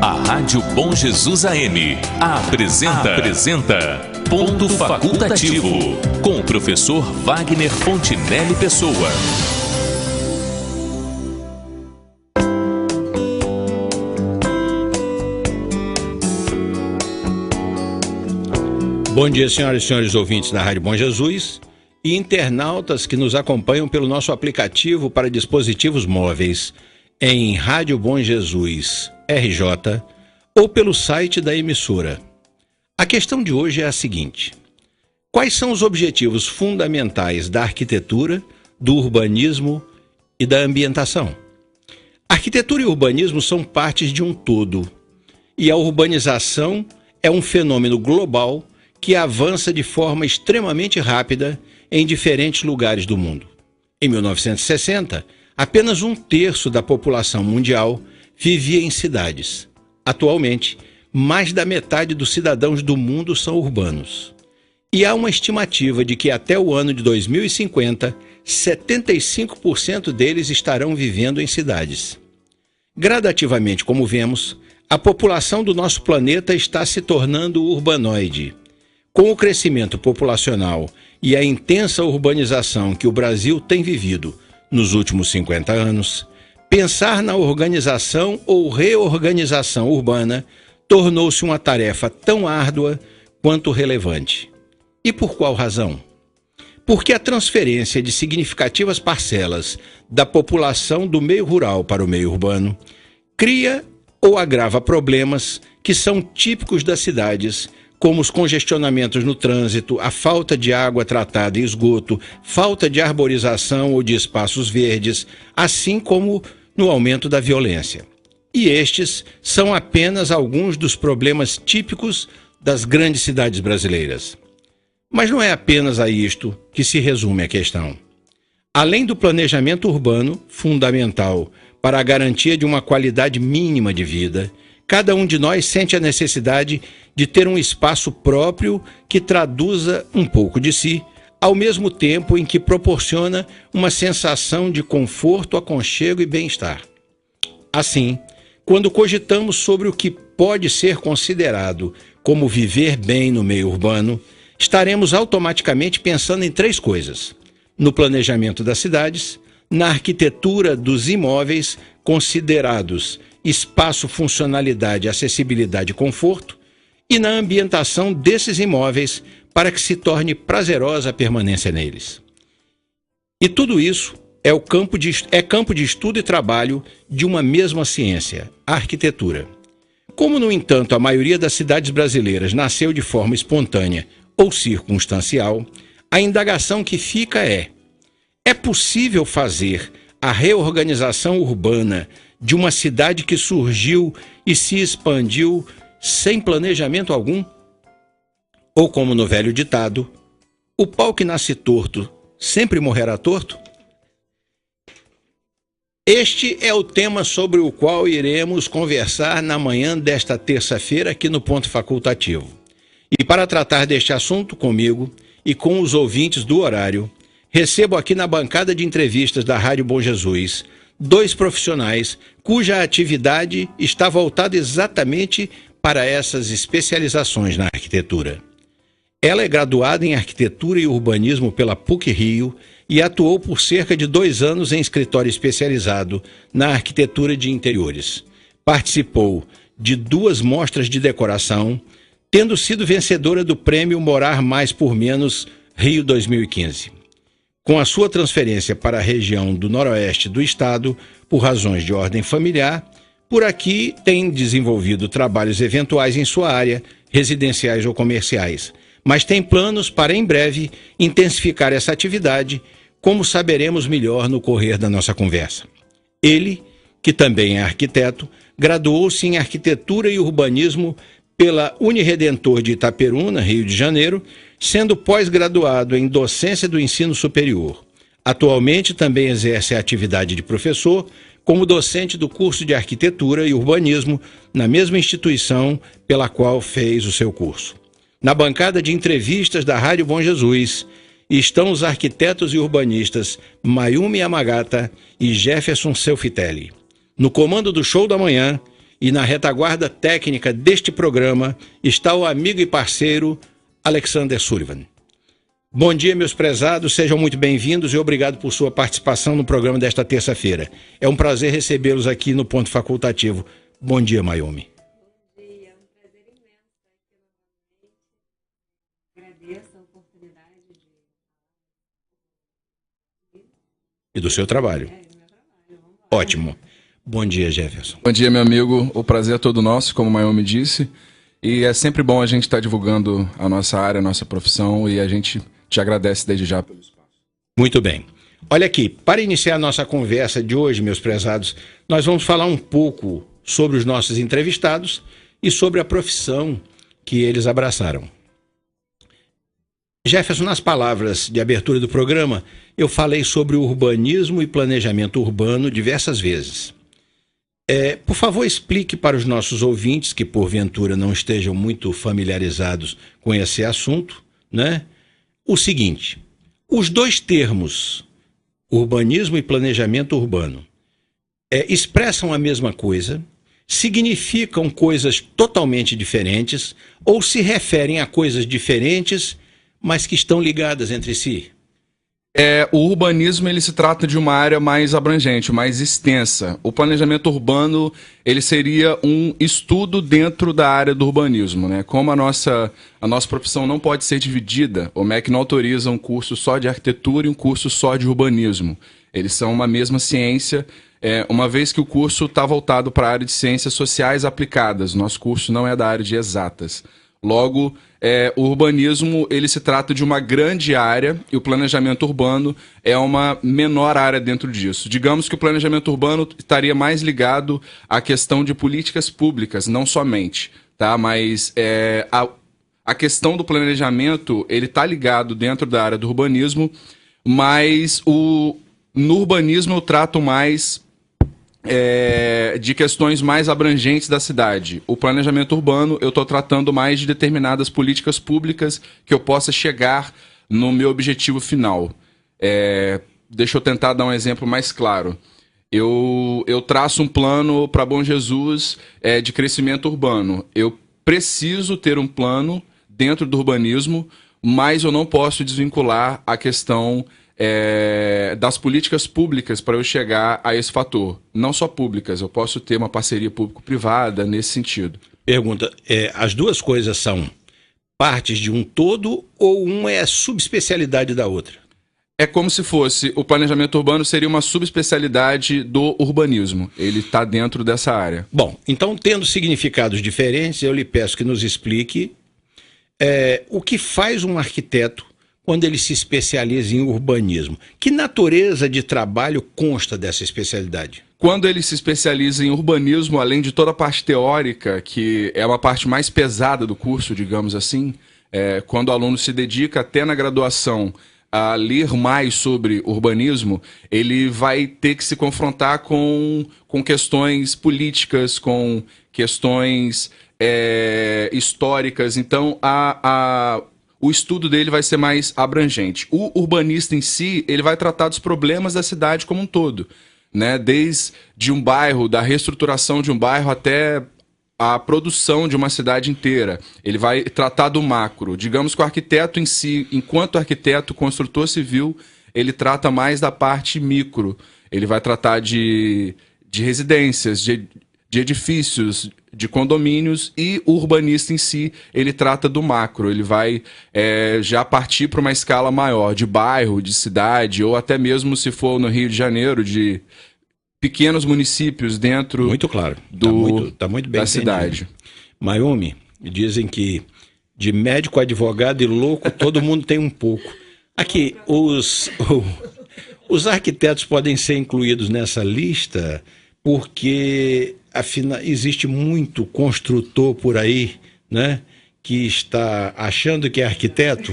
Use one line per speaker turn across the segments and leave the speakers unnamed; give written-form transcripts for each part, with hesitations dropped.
A Rádio Bom Jesus AM apresenta Ponto Facultativo, com o professor Wagner Fontinelli Pessoa.
Bom dia, senhoras e senhores ouvintes da Rádio Bom Jesus e internautas que nos acompanham pelo nosso aplicativo para dispositivos móveis em Rádio Bom Jesus RJ ou pelo site da emissora. A questão de hoje é a seguinte: quais são os objetivos fundamentais da arquitetura, do urbanismo e da ambientação? Arquitetura e urbanismo são partes de um todo, e a urbanização é um fenômeno global que avança de forma extremamente rápida em diferentes lugares do mundo. Em 1960, apenas 1/3 da população mundial vivia em cidades. Atualmente, mais da metade dos cidadãos do mundo são urbanos. E há uma estimativa de que até o ano de 2050, 75% deles estarão vivendo em cidades. Gradativamente, como vemos, a população do nosso planeta está se tornando urbanoide. Com o crescimento populacional e a intensa urbanização que o Brasil tem vivido nos últimos 50 anos, pensar na organização ou reorganização urbana tornou-se uma tarefa tão árdua quanto relevante. E por qual razão? Porque a transferência de significativas parcelas da população do meio rural para o meio urbano cria ou agrava problemas que são típicos das cidades, como os congestionamentos no trânsito, a falta de água tratada e esgoto, falta de arborização ou de espaços verdes, assim como no aumento da violência. E estes são apenas alguns dos problemas típicos das grandes cidades brasileiras. Mas não é apenas a isto que se resume a questão. Além do planejamento urbano, fundamental para a garantia de uma qualidade mínima de vida, cada um de nós sente a necessidade de ter um espaço próprio que traduza um pouco de si, ao mesmo tempo em que proporciona uma sensação de conforto, aconchego e bem-estar. Assim, quando cogitamos sobre o que pode ser considerado como viver bem no meio urbano, estaremos automaticamente pensando em 3 coisas: no planejamento das cidades, na arquitetura dos imóveis considerados espaço, funcionalidade, acessibilidade e conforto, e na ambientação desses imóveis para que se torne prazerosa a permanência neles. E tudo isso é campo de estudo e trabalho de uma mesma ciência, a arquitetura. Como, no entanto, a maioria das cidades brasileiras nasceu de forma espontânea ou circunstancial, a indagação que fica é possível fazer a reorganização urbana de uma cidade que surgiu e se expandiu sem planejamento algum? Ou, como no velho ditado, o pau que nasce torto sempre morrerá torto? Este é o tema sobre o qual iremos conversar na manhã desta terça-feira aqui no Ponto Facultativo. E para tratar deste assunto comigo e com os ouvintes do horário, recebo aqui na bancada de entrevistas da Rádio Bom Jesus 2 profissionais cuja atividade está voltada exatamente para essas especializações na arquitetura. Ela é graduada em Arquitetura e Urbanismo pela PUC-Rio e atuou por cerca de 2 anos em escritório especializado na arquitetura de interiores. Participou de 2 mostras de decoração, tendo sido vencedora do prêmio Morar Mais por Menos Rio 2015. Com a sua transferência para a região do noroeste do estado, por razões de ordem familiar, por aqui tem desenvolvido trabalhos eventuais em sua área, residenciais ou comerciais, mas tem planos para, em breve, intensificar essa atividade, como saberemos melhor no correr da nossa conversa. Ele, que também é arquiteto, graduou-se em Arquitetura e Urbanismo pela Uniredentor de Itaperuna, Rio de Janeiro, sendo pós-graduado em Docência do Ensino Superior. Atualmente também exerce a atividade de professor como docente do curso de Arquitetura e Urbanismo na mesma instituição pela qual fez o seu curso. Na bancada de entrevistas da Rádio Bom Jesus estão os arquitetos e urbanistas Mayumi Yamagata e Jefferson Selfitelli. No comando do show da manhã E na retaguarda técnica deste programa está o amigo e parceiro Alexander Sullivan. Bom dia, meus prezados, sejam muito bem-vindos e obrigado por sua participação no programa desta terça-feira. É um prazer recebê-los aqui no Ponto Facultativo. Bom dia, Mayumi.
Bom dia, é um prazer imenso estar aqui novamente. Agradeço a oportunidade
E do seu trabalho.
do meu trabalho.
Ótimo. Bom dia, Jefferson.
Bom dia, meu amigo. O prazer é todo nosso, como o Mayumi disse. E é sempre bom a gente estar divulgando a nossa área, a nossa profissão, e a gente te agradece desde já pelo espaço.
Muito bem. Olha aqui, para iniciar a nossa conversa de hoje, meus prezados, nós vamos falar um pouco sobre os nossos entrevistados e sobre a profissão que eles abraçaram. Jefferson, nas palavras de abertura do programa, eu falei sobre urbanismo e planejamento urbano diversas vezes. Por favor, explique para os nossos ouvintes que porventura não estejam muito familiarizados com esse assunto, né? O seguinte: os dois termos, urbanismo e planejamento urbano, expressam a mesma coisa, significam coisas totalmente diferentes ou se referem a coisas diferentes, mas que estão ligadas entre si?
O urbanismo, ele se trata de uma área mais abrangente, mais extensa. O planejamento urbano, ele seria um estudo dentro da área do urbanismo, né? Como a nossa profissão não pode ser dividida, o MEC não autoriza um curso só de arquitetura e um curso só de urbanismo. Eles são uma mesma ciência, uma vez que o curso está voltado para a área de ciências sociais aplicadas. Nosso curso não é da área de exatas. Logo, o urbanismo, ele se trata de uma grande área e o planejamento urbano é uma menor área dentro disso. Digamos que o planejamento urbano estaria mais ligado à questão de políticas públicas, não somente, tá? Mas a questão do planejamento, ele está ligado dentro da área do urbanismo, mas no urbanismo eu trato mais de questões mais abrangentes da cidade. O planejamento urbano, eu estou tratando mais de determinadas políticas públicas que eu possa chegar no meu objetivo final. Deixa eu tentar dar um exemplo mais claro. Eu traço um plano para Bom Jesus de crescimento urbano. Eu preciso ter um plano dentro do urbanismo, mas eu não posso desvincular a questão das políticas públicas para eu chegar a esse fator. Não só públicas, eu posso ter uma parceria público-privada nesse sentido.
Pergunta, as duas coisas são partes de um todo ou uma é a subespecialidade da outra?
É como se fosse, o planejamento urbano seria uma subespecialidade do urbanismo. Ele está dentro dessa área.
Bom, então, tendo significados diferentes, eu lhe peço que nos explique o que faz um arquiteto quando ele se especializa em urbanismo. Que natureza de trabalho consta dessa especialidade?
Quando ele se especializa em urbanismo, além de toda a parte teórica, que é uma parte mais pesada do curso, digamos assim, quando o aluno se dedica até na graduação a ler mais sobre urbanismo, ele vai ter que se confrontar com questões políticas, com questões históricas. Então, o estudo dele vai ser mais abrangente. O urbanista em si, ele vai tratar dos problemas da cidade como um todo, né? Desde um bairro, da reestruturação de um bairro até a produção de uma cidade inteira. Ele vai tratar do macro. Digamos que o arquiteto em si, enquanto arquiteto, construtor civil, ele trata mais da parte micro. Ele vai tratar de residências, de edifícios, de condomínios, e o urbanista em si, ele trata do macro. Ele vai já partir para uma escala maior, de bairro, de cidade, ou até mesmo, se for no Rio de Janeiro, de pequenos municípios dentro
muito claro. Tá muito bem
da cidade.
Mayumi, dizem que de médico, advogado e louco, todo mundo tem um pouco. Aqui, os arquitetos podem ser incluídos nessa lista porque, afinal, existe muito construtor por aí, né, que está achando que é arquiteto.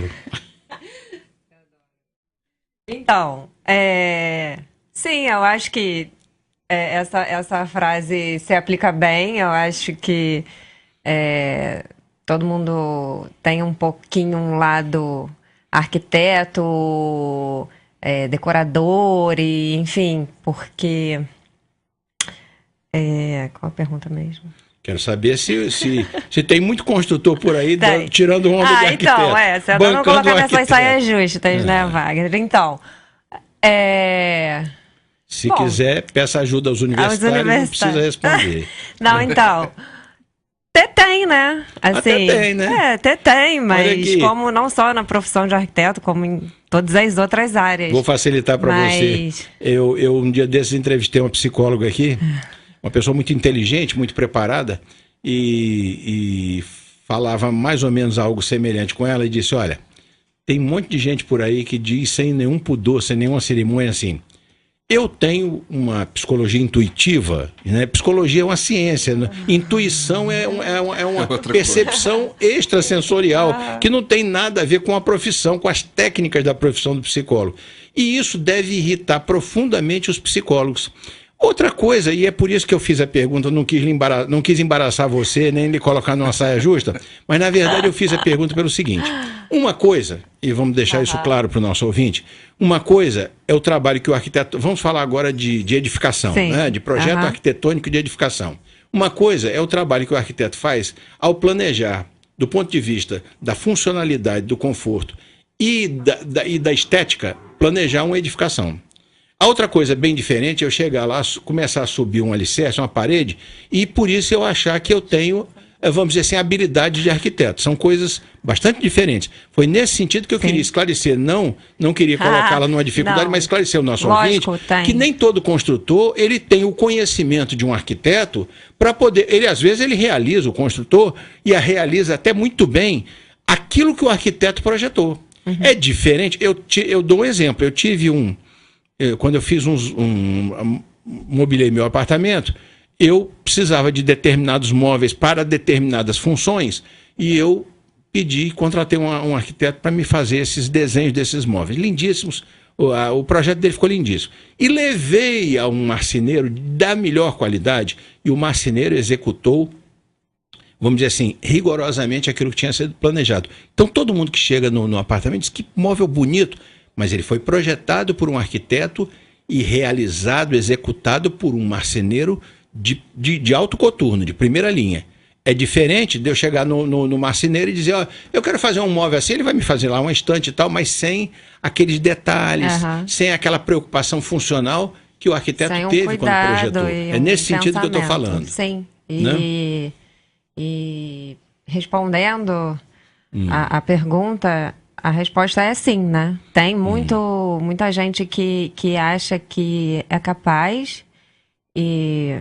Então, sim, eu acho que essa frase se aplica bem. Eu acho que todo mundo tem um pouquinho um lado arquiteto, decorador, e, enfim, porque Qual a pergunta mesmo?
Quero saber se tem muito construtor por aí tirando onda de arquiteto.
Então, você não colocar nessas saias justas, né, Wagner? Então,
Se quiser, peça ajuda aos universitários, não precisa responder.
Não, então... Tem, né? Assim,
tem, né?
Tem, mas como não só na profissão de arquiteto, como em todas as outras áreas.
Vou facilitar para você. Eu um dia desses entrevistei uma psicóloga aqui, uma pessoa muito inteligente, muito preparada, e falava mais ou menos algo semelhante com ela e disse, olha, tem um monte de gente por aí que diz sem nenhum pudor, sem nenhuma cerimônia assim, eu tenho uma psicologia intuitiva, né? Psicologia é uma ciência, né? Intuição é uma percepção extrasensorial que não tem nada a ver com a profissão, com as técnicas da profissão do psicólogo. E isso deve irritar profundamente os psicólogos. Outra coisa, e é por isso que eu fiz a pergunta, não quis embaraçar você, nem lhe colocar numa saia justa, mas na verdade eu fiz a pergunta pelo seguinte, uma coisa, e vamos deixar isso claro para o nosso ouvinte, uma coisa é o trabalho que o arquiteto, vamos falar agora de edificação, né? De projeto arquitetônico de edificação. Uma coisa é o trabalho que o arquiteto faz ao planejar, do ponto de vista da funcionalidade, do conforto e da estética, planejar uma edificação. A outra coisa bem diferente é eu chegar lá, começar a subir um alicerce, uma parede, e por isso eu achar que eu tenho, vamos dizer assim, habilidade de arquiteto. São coisas bastante diferentes. Foi nesse sentido que eu queria esclarecer, não queria colocá-la numa dificuldade, mas esclarecer o nosso ouvinte, que nem todo construtor ele tem o conhecimento de um arquiteto para poder, às vezes ele realiza, o construtor, e realiza até muito bem aquilo que o arquiteto projetou. É diferente, eu dou um exemplo, eu tive quando eu fiz mobilei meu apartamento, eu precisava de determinados móveis para determinadas funções e eu contratei um arquiteto para me fazer esses desenhos desses móveis, lindíssimos, o projeto dele ficou lindíssimo. E levei a um marceneiro da melhor qualidade e o marceneiro executou, vamos dizer assim, rigorosamente aquilo que tinha sido planejado. Então todo mundo que chega no apartamento diz que móvel bonito, mas ele foi projetado por um arquiteto e realizado, executado por um marceneiro de alto coturno, de primeira linha. É diferente de eu chegar no marceneiro e dizer, ó, eu quero fazer um móvel assim, ele vai me fazer lá uma estante e tal, mas sem aqueles detalhes, sem aquela preocupação funcional que o arquiteto teve quando projetou. É nesse sentido que eu estou falando.
Sim, e respondendo a pergunta... A resposta é sim, né? Tem muita gente que acha que é capaz e...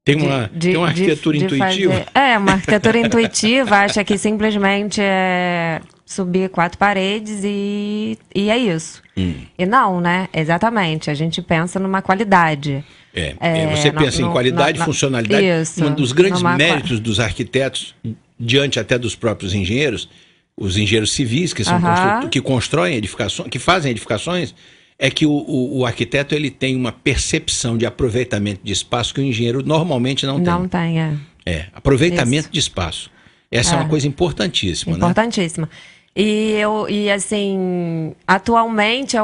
Tem uma arquitetura intuitiva?
Uma arquitetura intuitiva, acha que simplesmente é subir 4 paredes e é isso. E não, né? Exatamente. A gente pensa numa qualidade.
Você pensa em qualidade e funcionalidade. Isso, um dos grandes méritos dos arquitetos, diante até dos próprios engenheiros, os engenheiros civis que constroem edificações, que fazem edificações, é que o arquiteto ele tem uma percepção de aproveitamento de espaço que o engenheiro normalmente não tem.
Não tem,
aproveitamento de espaço. Essa é uma coisa importantíssima,
importantíssima.
né?
E assim, atualmente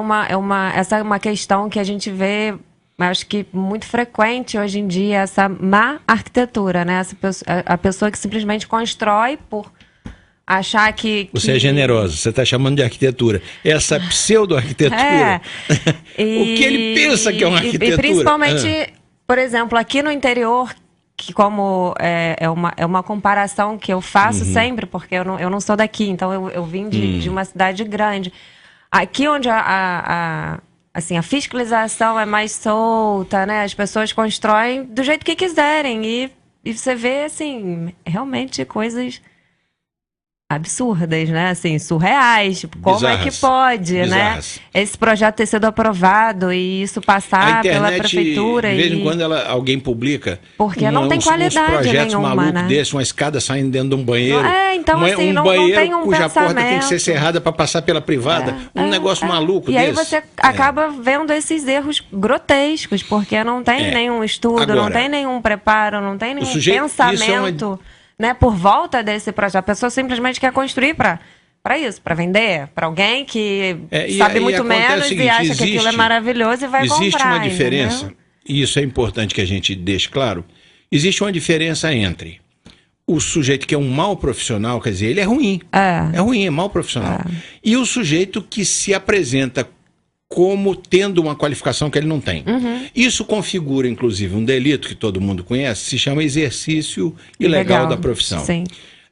essa é uma questão que a gente vê, acho que muito frequente hoje em dia, essa má arquitetura, né? A pessoa que simplesmente constrói por achar que...
Você é generosa, você está chamando de arquitetura. Essa pseudo-arquitetura. O que ele pensa que é uma arquitetura.
E principalmente, por exemplo, aqui no interior, que como é uma comparação que eu faço sempre, porque eu não sou daqui, então eu vim de uma cidade grande. Aqui onde assim, a fiscalização é mais solta, né? As pessoas constroem do jeito que quiserem. E você vê, assim, realmente coisas... absurdas, né? Assim, surreais. Tipo, como é que pode, né? Esse projeto ter sido aprovado e isso passar pela prefeitura.
De vez em quando alguém publica.
Porque não tem qualidade
uns projetos
nenhuma,
malucos
né?
desses, uma escada saindo dentro de um banheiro.
Então assim, não tem um
cuja
pensamento.
porta tem que ser cerrada para passar pela privada. Negócio maluco desse.
E aí você acaba vendo esses erros grotescos, porque não tem nenhum estudo, não tem nenhum preparo, não tem nenhum pensamento... né, por volta desse projeto. A pessoa simplesmente quer construir para isso, para vender, para alguém que sabe muito menos e acha que aquilo é maravilhoso e vai comprar.
Existe uma diferença. e isso é importante que a gente deixe claro, existe uma diferença entre o sujeito que é um mau profissional, quer dizer, ele é ruim. É ruim, é mau profissional. E o sujeito que se apresenta como tendo uma qualificação que ele não tem. Isso configura, inclusive, um delito que todo mundo conhece, se chama exercício ilegal da profissão.
Sim.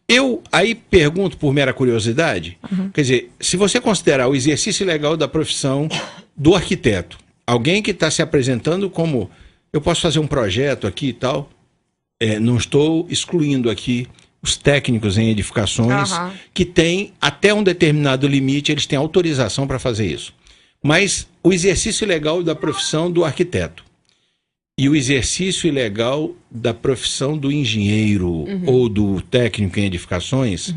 Eu aí pergunto por mera curiosidade, quer dizer, se você considerar o exercício ilegal da profissão do arquiteto, alguém que está se apresentando como, eu posso fazer um projeto aqui e tal, não estou excluindo aqui os técnicos em edificações que têm até um determinado limite, eles têm autorização para fazer isso. Mas o exercício ilegal da profissão do arquiteto e o exercício ilegal da profissão do engenheiro ou do técnico em edificações,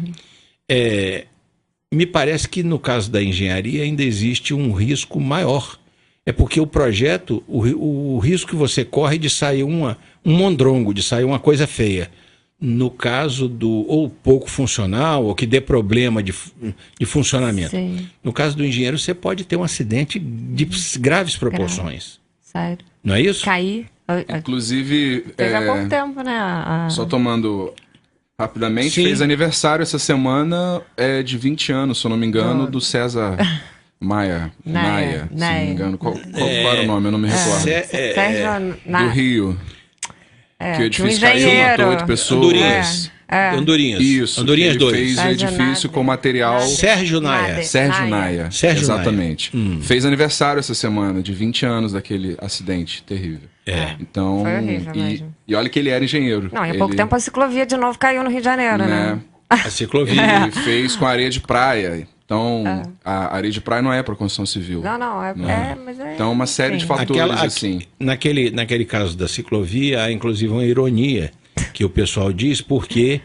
me parece que no caso da engenharia ainda existe um risco maior. É porque o projeto, o risco que você corre de sair um mondrongo, de sair uma coisa feia. No caso do ou pouco funcional, ou que dê problema de funcionamento.
Sim.
No caso do engenheiro, você pode ter um acidente de graves proporções.
Sério.
Não é isso?
Cair.
Inclusive,
Teve há pouco tempo, né?
só tomando rapidamente,
Sim.
fez aniversário essa semana de 20 anos, se eu não me engano, do César Naia, se não me engano. Qual era o nome? Eu não me recordo.
Sérgio
Do Rio. Que o edifício caiu,
engenheiro.
matou 8 pessoas.
Andorinhas.
Isso.
Andorinhas
ele
2.
fez o
Sérgio
edifício
Nade.
com material...
Sérgio Naia.
Sérgio Naia.
Sérgio
Exatamente.
Naia.
Fez aniversário essa semana, de 20 anos daquele acidente terrível. Então,
Foi horrível mesmo.
e olha que ele era engenheiro.
Não, e há pouco tempo a ciclovia de novo caiu no Rio de Janeiro, né?
A ciclovia.
Ele fez com areia de praia. Então, a areia de praia não é para construção civil.
Não, mas é...
Então, uma série de fatores, assim.
Naquele caso da ciclovia, há inclusive uma ironia que o pessoal diz, porque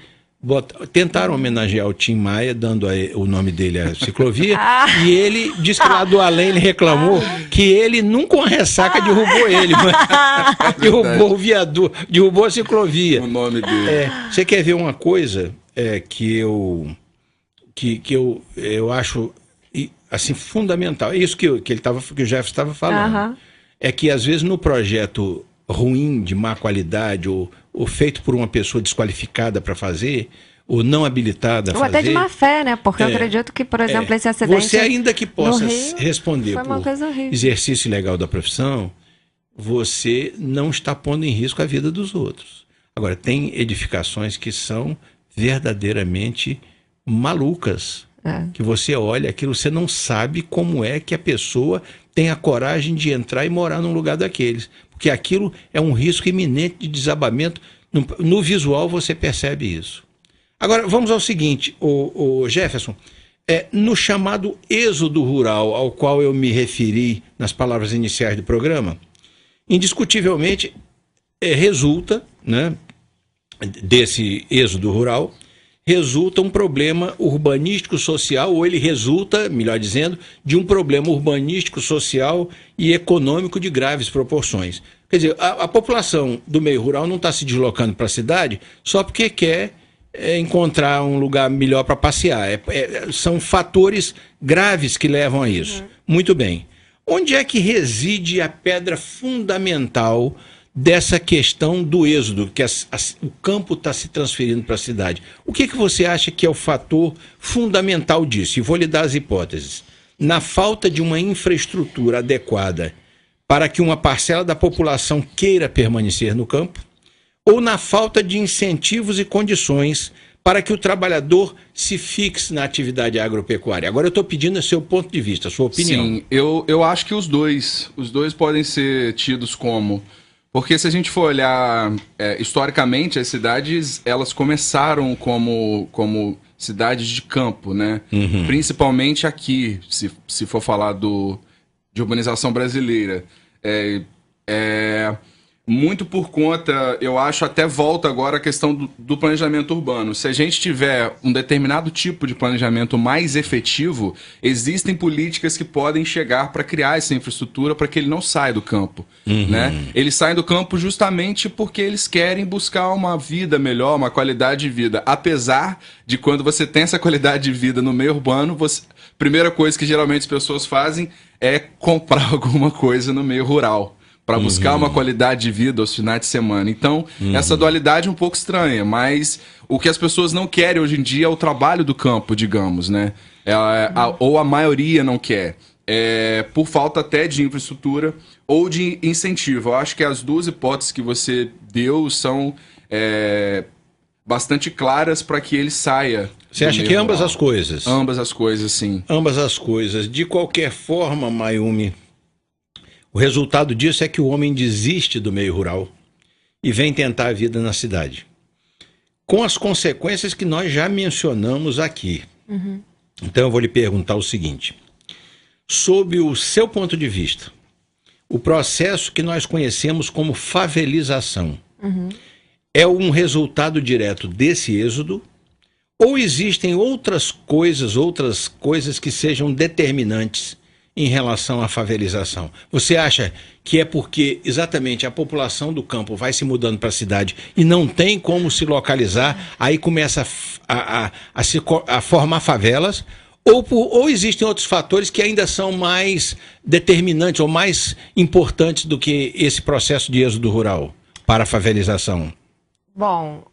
tentaram homenagear o Tim Maia, dando o nome dele à ciclovia, e ele disse que lá do além ele reclamou que ele nunca uma ressaca derrubou ele, mas derrubou o viaduto, derrubou a ciclovia.
O nome dele.
Você quer ver uma coisa que eu acho assim fundamental? É isso que o Jeff estava falando. É que às vezes no projeto ruim, de má qualidade, ou feito por uma pessoa desqualificada para fazer, ou não habilitada a fazer...
Ou até de má fé, né? Porque eu acredito que, por exemplo, esse acidente...
Você ainda que possa
Rio,
responder
foi uma
por
coisa horrível.
exercício ilegal da profissão, você não está pondo em risco a vida dos outros. Agora, tem edificações que são verdadeiramente malucas, que você olha aquilo, você não sabe como é que a pessoa tem a coragem de entrar e morar num lugar daqueles, porque aquilo é um risco iminente de desabamento. No visual você percebe isso. Agora, vamos ao seguinte, o Jefferson, no chamado êxodo rural, ao qual eu me referi nas palavras iniciais do programa, indiscutivelmente resulta, né, desse êxodo rural, resulta um problema urbanístico social, ou ele resulta, melhor dizendo, de um problema urbanístico social e econômico de graves proporções. Quer dizer, a população do meio rural não está se deslocando para a cidade só porque quer encontrar um lugar melhor para passear. São fatores graves que levam a isso. Muito bem. Onde é que reside a pedra fundamental dessa questão do êxodo, que o campo está se transferindo para a cidade? O que você acha que é o fator fundamental disso? E vou lhe dar as hipóteses. Na falta de uma infraestrutura adequada para que uma parcela da população queira permanecer no campo, ou na falta de incentivos e condições para que o trabalhador se fixe na atividade agropecuária? Agora eu estou pedindo o seu ponto de vista, a sua opinião.
Sim, eu acho que os dois podem ser tidos como... Porque se a gente for olhar historicamente, as cidades elas começaram como cidades de campo, né? Principalmente aqui, se for falar de urbanização brasileira. Muito por conta, eu acho, até volta agora a questão do planejamento urbano. Se a gente tiver um determinado tipo de planejamento mais efetivo, existem políticas que podem chegar para criar essa infraestrutura para que ele não saia do campo. Né? Eles saem do campo justamente porque eles querem buscar uma vida melhor, uma qualidade de vida. Apesar de quando você tem essa qualidade de vida no meio urbano, primeira coisa que geralmente as pessoas fazem é comprar alguma coisa no meio rural. para buscar uma qualidade de vida aos finais de semana. Então, essa dualidade é um pouco estranha, mas o que as pessoas não querem hoje em dia é o trabalho do campo, digamos, né? Ou a maioria não quer. Por falta até de infraestrutura ou de incentivo. Eu acho que as duas hipóteses que você deu são bastante claras para que ele saia.
Você acha que ambas as coisas?
Ambas as coisas, sim.
Ambas as coisas. De qualquer forma, Mayumi, o resultado disso é que o homem desiste do meio rural e vem tentar a vida na cidade. Com as consequências que nós já mencionamos aqui. Então eu vou lhe perguntar o seguinte. Sob o seu ponto de vista, o processo que nós conhecemos como favelização é um resultado direto desse êxodo? Ou existem outras coisas que sejam determinantes em relação à favelização? Você acha que é porque exatamente a população do campo vai se mudando para a cidade e não tem como se localizar, aí começa a formar favelas? Ou existem outros fatores que ainda são mais determinantes ou mais importantes do que esse processo de êxodo rural para a favelização?
Bom,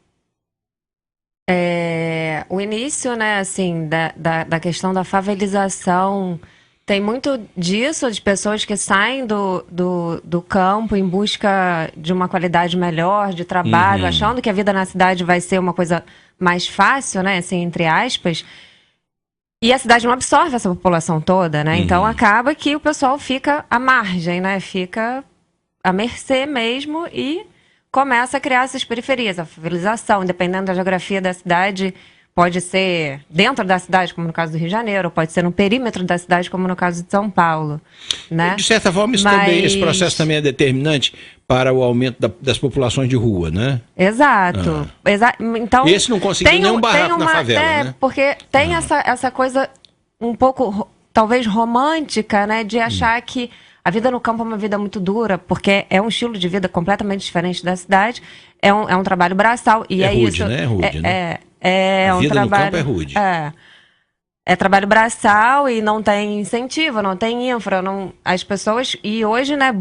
o início, né, assim, da questão da favelização tem muito disso, de pessoas que saem do campo em busca de uma qualidade melhor de trabalho, achando que a vida na cidade vai ser uma coisa mais fácil, né, assim, entre aspas. E a cidade não absorve essa população toda, né? Então acaba que o pessoal fica à margem, né? Fica à mercê mesmo e começa a criar essas periferias. A favelização, dependendo da geografia da cidade, pode ser dentro da cidade, como no caso do Rio de Janeiro, pode ser no perímetro da cidade, como no caso de São Paulo, né?
De certa forma, esse processo também é determinante para o aumento das populações de rua, né?
Exato. Então,
esse não conseguiu nenhum barraco na favela, né?
Porque tem essa coisa um pouco, talvez, romântica, né? De achar que a vida no campo é uma vida muito dura, porque é um estilo de vida completamente diferente da cidade. É um trabalho braçal. E
rude,
isso,
né? É rude, né?
A vida
no campo é rude.
É trabalho braçal e não tem incentivo, não tem infra. As pessoas, e hoje, né,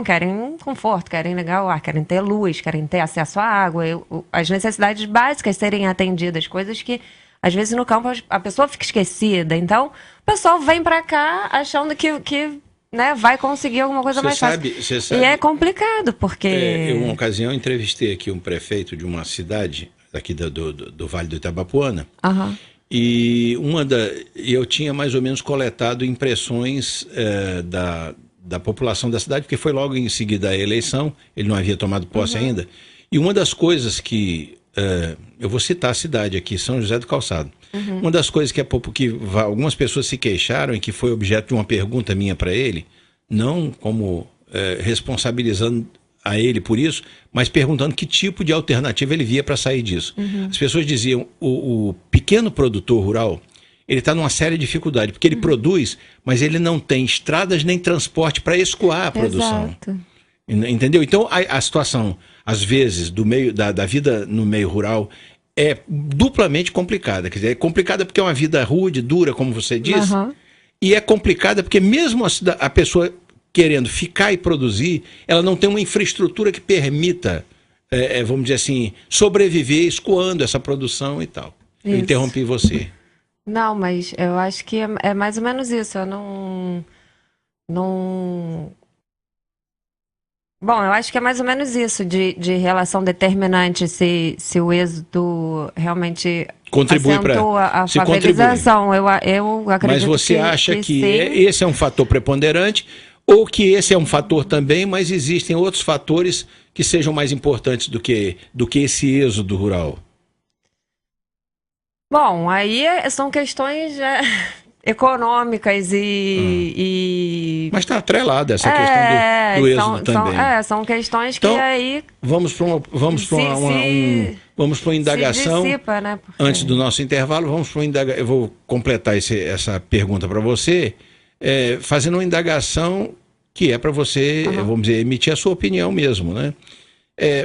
querem conforto, querem ligar o ar, querem ter luz, querem ter acesso à água, as necessidades básicas serem atendidas, coisas que, às vezes, no campo a pessoa fica esquecida. Então, o pessoal vem pra cá achando que né, vai conseguir alguma coisa mais fácil. E é complicado, porque...
Em uma ocasião, entrevistei aqui um prefeito de uma cidade, aqui do Vale do Itabapuana, e eu tinha mais ou menos coletado impressões da população da cidade, porque foi logo em seguida a eleição, ele não havia tomado posse ainda, e uma das coisas que, eu vou citar a cidade aqui, São José do Calçado, uma das coisas que algumas pessoas se queixaram e que foi objeto de uma pergunta minha para ele, não como responsabilizando a ele por isso, mas perguntando que tipo de alternativa ele via para sair disso. As pessoas diziam, o pequeno produtor rural, ele está numa séria dificuldade, porque ele produz, mas ele não tem estradas nem transporte para escoar a produção.
Exato.
Entendeu? Então a situação, às vezes, da vida no meio rural é duplamente complicada. Quer dizer, é complicada porque é uma vida rude, dura, como você disse, e é complicada porque mesmo a pessoa querendo ficar e produzir, ela não tem uma infraestrutura que permita, vamos dizer assim, sobreviver escoando essa produção e tal. Isso. Eu interrompi você.
Não, mas eu acho que é mais ou menos isso. Eu Bom, eu acho que é mais ou menos isso, de relação determinante, se o êxodo realmente
contribui para
a favelização. Eu acredito.
Mas você acha que esse é um fator preponderante, ou que esse é um fator também, mas existem outros fatores que sejam mais importantes do que esse êxodo rural?
Bom, aí são questões econômicas e...
Mas está atrelada essa questão do êxodo também.
São questões
então,
que aí...
Vamos para uma indagação.
Se dissipa, né? Porque...
Antes do nosso intervalo, eu vou completar essa pergunta para você, fazendo uma indagação que é para você, vamos dizer, emitir a sua opinião mesmo, né?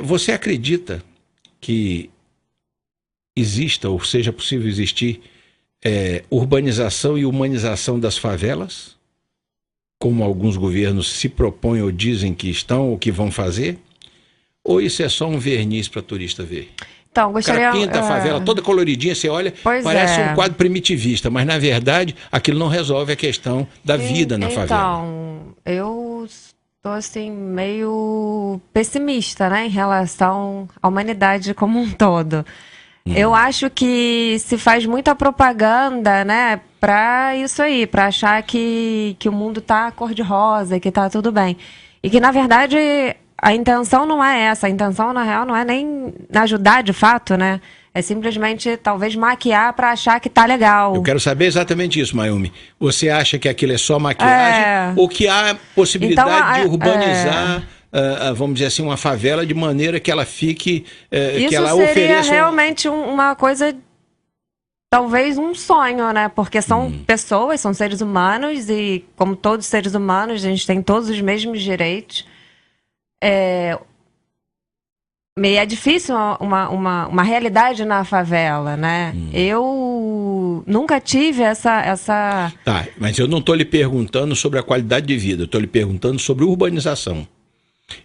Você acredita que exista, ou seja possível existir, urbanização e humanização das favelas? como alguns governos se propõem ou dizem que estão ou que vão fazer? Ou isso é só um verniz para turista ver?
Então,
O cara pinta a favela toda coloridinha, você olha, parece um quadro primitivista, mas na verdade aquilo não resolve a questão da vida na favela.
Então, eu estou assim meio pessimista, né, em relação à humanidade como um todo. Eu acho que se faz muita propaganda, né, para isso aí, para achar que o mundo tá cor-de-rosa, que tá tudo bem. E que, na verdade, a intenção não é essa. A intenção, na real, não é nem ajudar de fato, né? É simplesmente, talvez, maquiar para achar que tá legal.
Eu quero saber exatamente isso, Mayumi. Você acha que aquilo é só maquiagem ou que há possibilidade
Então,
de urbanizar, vamos dizer assim, uma favela de maneira que ela fique,
isso
que ela
seria
ofereça...
realmente uma coisa, talvez um sonho, né? Porque são pessoas, são seres humanos e, como todos os seres humanos, a gente tem todos os mesmos direitos. É difícil uma realidade na favela, né? Eu nunca tive essa...
Tá, mas eu não estou lhe perguntando sobre a qualidade de vida, eu estou lhe perguntando sobre urbanização.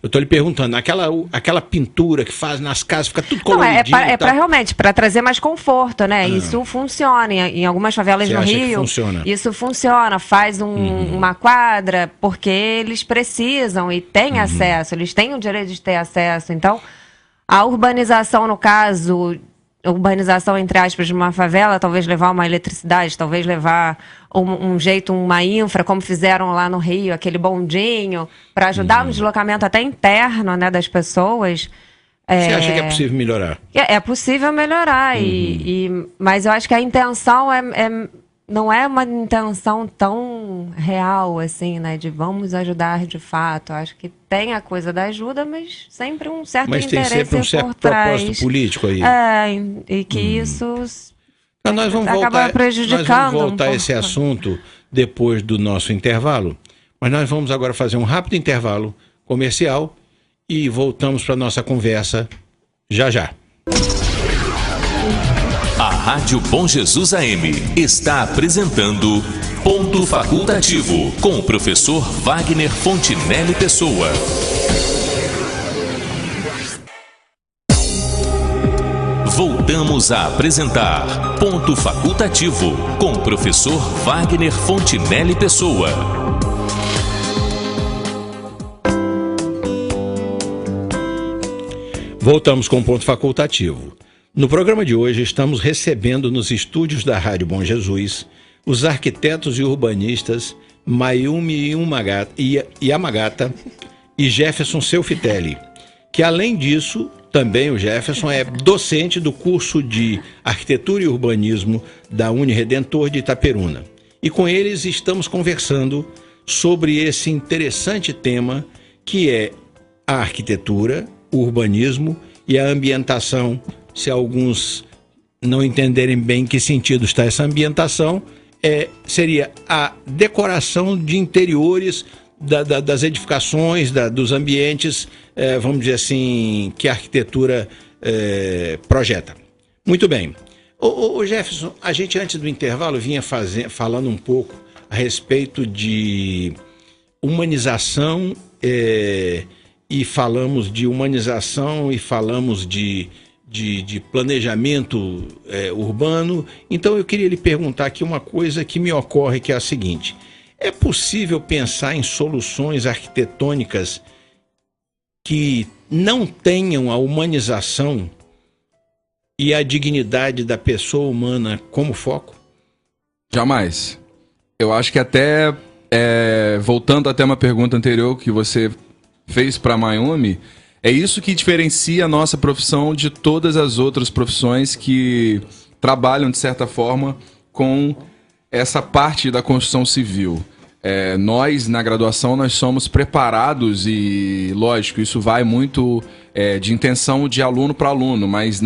Eu estou lhe perguntando, aquela pintura que faz nas casas, fica tudo coloridinho.
Não, é para realmente, para trazer mais conforto, né? Isso funciona. Em algumas favelas
Você
no
acha que
Rio,
funciona?
isso funciona. Faz uma quadra, porque eles precisam e têm acesso, eles têm o direito de ter acesso. Então, a urbanização, no caso, urbanização, entre aspas, de uma favela, talvez levar uma eletricidade, talvez levar um jeito, uma infra, como fizeram lá no Rio, aquele bondinho, para ajudar no deslocamento até interno, né, das pessoas.
Você acha que é possível melhorar?
É possível melhorar, mas eu acho que a intenção não é uma intenção tão real, assim, né, de vamos ajudar de fato. Eu acho que tem a coisa da ajuda, mas sempre um certo interesse
Mas tem sempre um certo
por trás.
propósito político aí.
E que isso
Então, nós vamos
acaba prejudicando
voltar a esse assunto depois do nosso intervalo, mas nós vamos agora fazer um rápido intervalo comercial e voltamos para a nossa conversa já já.
A Rádio Bom Jesus AM está apresentando Ponto Facultativo com o professor Wagner Fontinelli Pessoa. Voltamos a apresentar Ponto Facultativo com o professor Wagner Fontinelli Pessoa.
Voltamos com o Ponto Facultativo. No programa de hoje estamos recebendo nos estúdios da Rádio Bom Jesus os arquitetos e urbanistas Mayumi Yamagata e Jefferson Seufitelli, que além disso, também o Jefferson é docente do curso de Arquitetura e Urbanismo da Uniredentor de Itaperuna. E com eles estamos conversando sobre esse interessante tema que é a arquitetura, o urbanismo e a ambientação. Se alguns não entenderem bem em que sentido está essa ambientação, seria a decoração de interiores das edificações, dos ambientes, vamos dizer assim, que a arquitetura projeta. Muito bem. Ô Jefferson, a gente antes do intervalo vinha falando um pouco a respeito de humanização, e falamos de humanização e falamos de planejamento urbano. Então eu queria lhe perguntar aqui uma coisa que me ocorre, que é a seguinte: é possível pensar em soluções arquitetônicas que não tenham a humanização e a dignidade da pessoa humana como foco?
Jamais. Eu acho que até, voltando até uma pergunta anterior que você fez para Mayumi, é isso que diferencia a nossa profissão de todas as outras profissões que trabalham, de certa forma, com essa parte da construção civil. Nós, na graduação, nós somos preparados e, lógico, isso vai muito de intenção de aluno para aluno, mas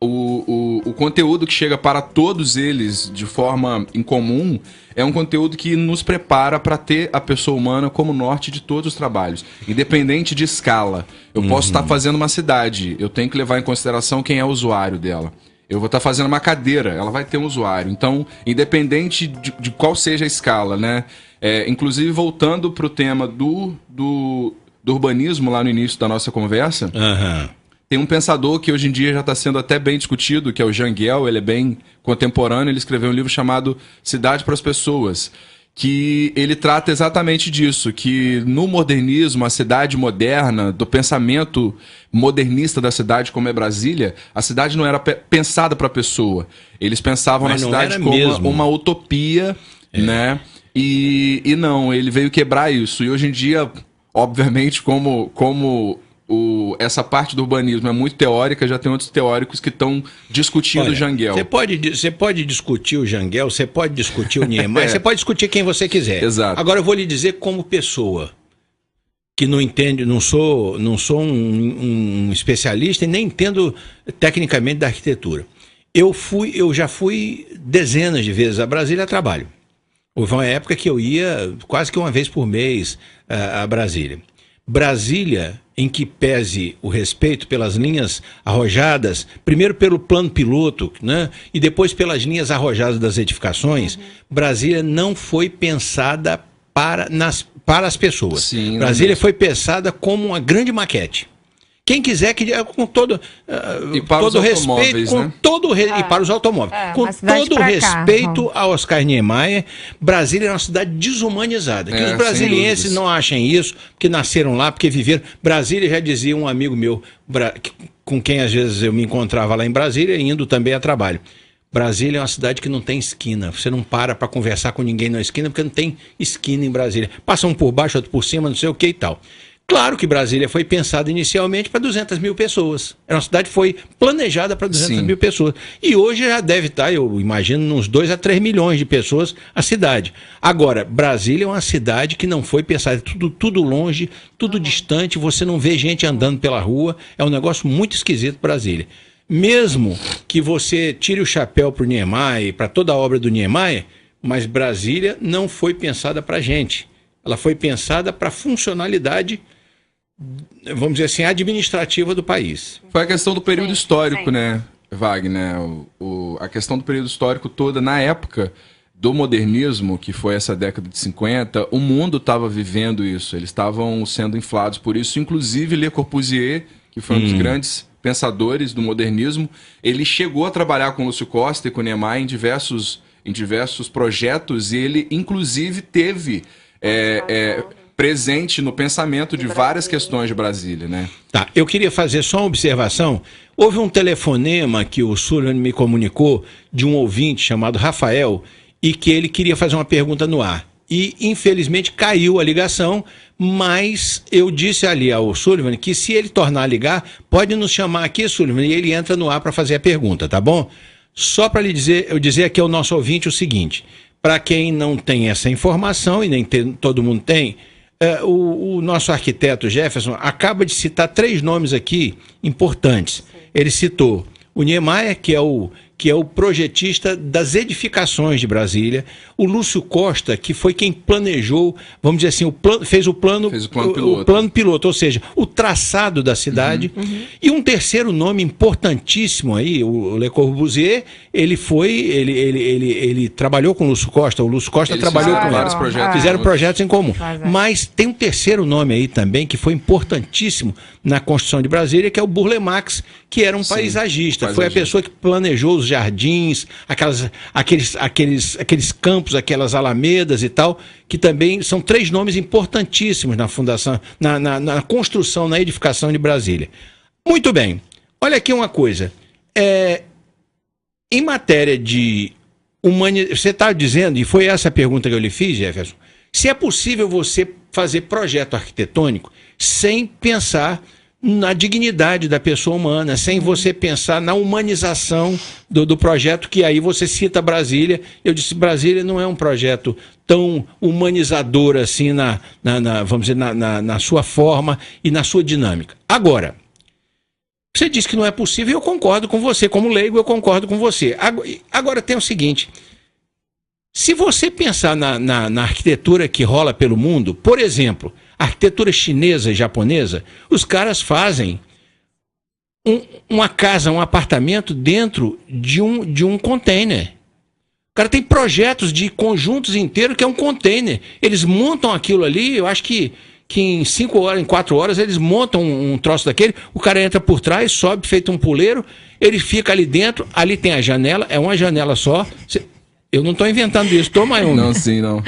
o conteúdo que chega para todos eles de forma em comum é um conteúdo que nos prepara para ter a pessoa humana como norte de todos os trabalhos, independente de escala. Eu posso estar fazendo uma cidade, eu tenho que levar em consideração quem é o usuário dela. Eu vou estar fazendo uma cadeira, ela vai ter um usuário. Então, independente de qual seja a escala, né? Inclusive, voltando para o tema do urbanismo lá no início da nossa conversa, tem um pensador que hoje em dia já está sendo até bem discutido, que é o Jean Guel, ele é bem contemporâneo, ele escreveu um livro chamado Cidade para as Pessoas, que ele trata exatamente disso, que no modernismo, a cidade moderna, do pensamento modernista da cidade como é Brasília, a cidade não era pensada para a pessoa. Eles pensavam na cidade como uma utopia, né? E não, ele veio quebrar isso. E hoje em dia, obviamente, como essa parte do urbanismo é muito teórica, já tem outros teóricos que estão discutindo o Jean Guel.
Você pode discutir o Jean Guel, você pode discutir o Niemeyer, você pode discutir quem você quiser.
Exato.
Agora eu vou lhe dizer como pessoa, que não entende, não sou um especialista e nem entendo tecnicamente da arquitetura. Eu já fui dezenas de vezes a Brasília a trabalho. Houve uma época que eu ia quase que uma vez por mês a Brasília. Brasília, em que pese o respeito pelas linhas arrojadas, primeiro pelo plano piloto, né, e depois pelas linhas arrojadas das edificações, Brasília não foi pensada para as pessoas.
Sim,
Brasília foi pensada como uma grande maquete. Quem quiser, com todo respeito, e para os automóveis, com todo respeito a Oscar Niemeyer, Brasília é uma cidade desumanizada. Que os brasilienses não achem isso, porque nasceram lá, porque viveram. Brasília, já dizia um amigo meu, com quem às vezes eu me encontrava lá em Brasília, indo também a trabalho. Brasília é uma cidade que não tem esquina. Você não para conversar com ninguém na esquina, porque não tem esquina em Brasília. Passa um por baixo, outro por cima, não sei o que e tal. Claro que Brasília foi pensada inicialmente para 200 mil pessoas. Era uma cidade que foi planejada para 200 mil pessoas. E hoje já deve estar, eu imagino, uns 2 a 3 milhões de pessoas a cidade. Agora, Brasília é uma cidade que não foi pensada, tudo longe, tudo distante, você não vê gente andando pela rua. É um negócio muito esquisito, Brasília. Mesmo que você tire o chapéu para o Niemeyer, para toda a obra do Niemeyer, mas Brasília não foi pensada para gente. Ela foi pensada para a funcionalidade, vamos dizer assim, administrativa do país.
Foi a questão do período histórico, né, Wagner? A questão do período histórico toda, na época do modernismo, que foi essa década de 50, o mundo estava vivendo isso, eles estavam sendo inflados por isso, inclusive Le Corbusier, que foi um dos grandes pensadores do modernismo, ele chegou a trabalhar com Lúcio Costa e com Niemeyer em diversos projetos, e ele inclusive teve presente no pensamento de várias questões de Brasília, né?
Tá, eu queria fazer só uma observação. Houve um telefonema que o Sullivan me comunicou de um ouvinte chamado Rafael e que ele queria fazer uma pergunta no ar. E, infelizmente, caiu a ligação, mas eu disse ali ao Sullivan que se ele tornar a ligar, pode nos chamar aqui, Sullivan, e ele entra no ar para fazer a pergunta, tá bom? Só para eu dizer aqui ao nosso ouvinte o seguinte, para quem não tem essa informação, e nem todo mundo tem, o nosso arquiteto Jefferson acaba de citar 3 nomes aqui importantes. Ele citou o Niemeyer, que é o projetista das edificações de Brasília, o Lúcio Costa, que foi quem planejou, vamos dizer assim, fez o plano piloto, ou seja, o traçado da cidade, e um terceiro nome importantíssimo aí, o Le Corbusier, ele trabalhou com o Lúcio Costa trabalhou com vários projetos, fizeram projetos em comum, mas tem um terceiro nome aí também, que foi importantíssimo na construção de Brasília, que é o Burle Marx, que era um paisagista, foi a pessoa que planejou os jardins, aqueles campos, aquelas alamedas e tal, que também são 3 nomes importantíssimos na fundação, na construção, na edificação de Brasília. Muito bem, olha aqui uma coisa, em matéria de humanidade, você está dizendo, e foi essa a pergunta que eu lhe fiz, Jefferson, se é possível você fazer projeto arquitetônico sem pensar na dignidade da pessoa humana, sem você pensar na humanização do projeto, que aí você cita Brasília. Eu disse, Brasília não é um projeto tão humanizador assim, vamos dizer, na sua forma e na sua dinâmica. Agora, você disse que não é possível, e eu concordo com você, como leigo eu concordo com você. Agora tem o seguinte, se você pensar na arquitetura que rola pelo mundo, por exemplo, a arquitetura chinesa e japonesa, os caras fazem uma casa, um apartamento dentro de um container. O cara tem projetos de conjuntos inteiros que é um container. Eles montam aquilo ali, eu acho que em 5 horas, em 4 horas, eles montam um troço daquele, o cara entra por trás, sobe, feito um puleiro, ele fica ali dentro, ali tem a janela, é uma janela só. Eu não estou inventando isso, Mayumi.
Não, sim, não.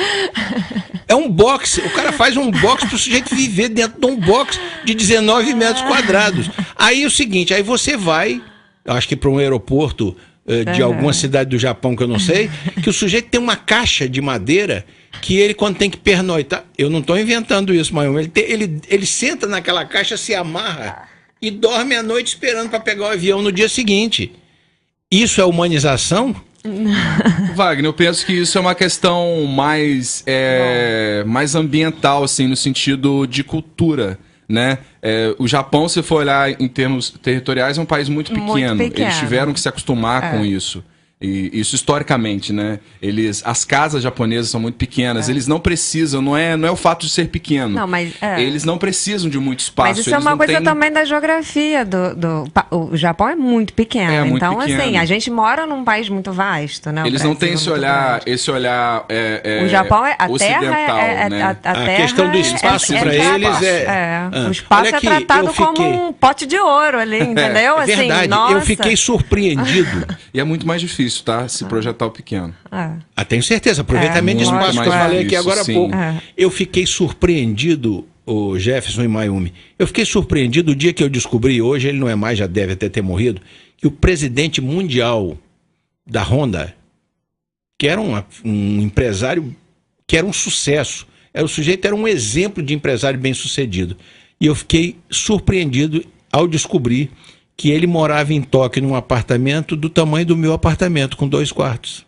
É um box, o cara faz um box para o sujeito viver dentro de um box de 19 metros quadrados. Aí é o seguinte, aí você vai, eu acho que para um aeroporto de alguma cidade do Japão que eu não sei, que o sujeito tem uma caixa de madeira que ele, quando tem que pernoitar, eu não estou inventando isso, Mayumi, ele senta naquela caixa, se amarra e dorme à noite esperando para pegar o avião no dia seguinte. Isso é humanização?
Wagner, eu penso que isso é uma questão mais ambiental, assim, no sentido de cultura, né? O Japão, se for olhar em termos territoriais, é um país muito pequeno. Eles tiveram que se acostumar com isso. E isso historicamente, né? As casas japonesas são muito pequenas. Eles não precisam, não é o fato de ser pequeno.
Não, mas,
eles não precisam de muito espaço.
Mas isso é uma coisa também da geografia. O Japão é muito pequeno.
Muito
então,
pequeno.
assim, a gente mora num país muito vasto, né?
Eles não têm esse olhar
o Japão a terra
né?
A questão do espaço para eles
o espaço é tratado como um pote de ouro ali, entendeu?
É verdade.
Nossa.
Eu fiquei surpreendido.
E é muito mais difícil, tá? Se projetar o pequeno.
Tenho certeza. Aproveitamento de espaço que eu falei aqui agora há pouco. Eu fiquei surpreendido, o Jefferson e Mayumi. Eu fiquei surpreendido o dia que eu descobri, hoje ele não é mais, já deve até ter morrido, que o presidente mundial da Honda, que era um empresário, que era um sucesso, o sujeito era um exemplo de empresário bem-sucedido. E eu fiquei surpreendido ao descobrir que ele morava em Tóquio num apartamento do tamanho do meu apartamento, com 2 quartos.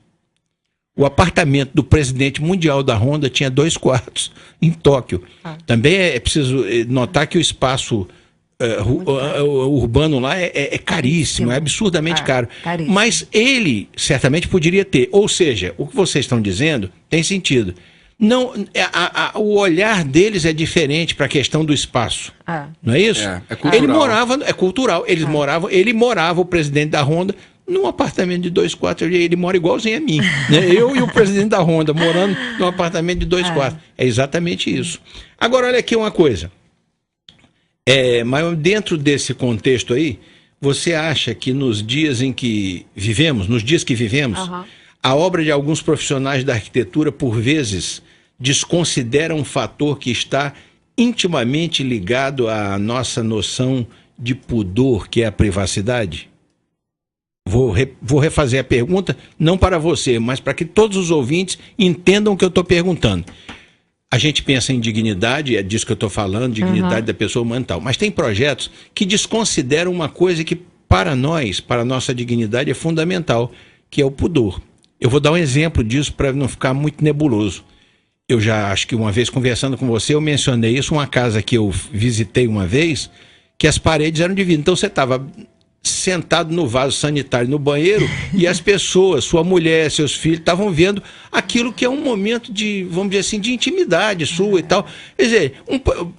O apartamento do presidente mundial da Honda tinha 2 quartos em Tóquio. Também é preciso notar que o espaço urbano lá é caríssimo, é absurdamente caro.
Caríssimo.
Mas ele certamente poderia ter. Ou seja, o que vocês estão dizendo tem sentido. Não, o olhar deles é diferente para a questão do espaço. Não é isso?
É cultural.
Ele morava, é cultural. Ele morava, o presidente da Honda, num apartamento de 2 quartos. Ele mora igualzinho a mim. Né? Eu e o presidente da Honda morando num apartamento de 2 quartos. É exatamente isso. Agora, olha aqui uma coisa. Mas dentro desse contexto aí, você acha que nos dias que vivemos, a obra de alguns profissionais da arquitetura, por vezes, desconsidera um fator que está intimamente ligado à nossa noção de pudor, que é a privacidade? Vou refazer a pergunta, não para você, mas para que todos os ouvintes entendam o que eu estou perguntando. A gente pensa em dignidade, é disso que eu estou falando, dignidade da pessoa humana e tal, mas tem projetos que desconsideram uma coisa que, para nós, para a nossa dignidade, é fundamental, que é o pudor. Eu vou dar um exemplo disso para não ficar muito nebuloso. Eu já acho que uma vez conversando com você, eu mencionei isso, uma casa que eu visitei uma vez, que as paredes eram de vidro. Então você estava sentado no vaso sanitário no banheiro e as pessoas, sua mulher, seus filhos, estavam vendo aquilo que é um momento de, vamos dizer assim, de intimidade sua e tal. Quer dizer,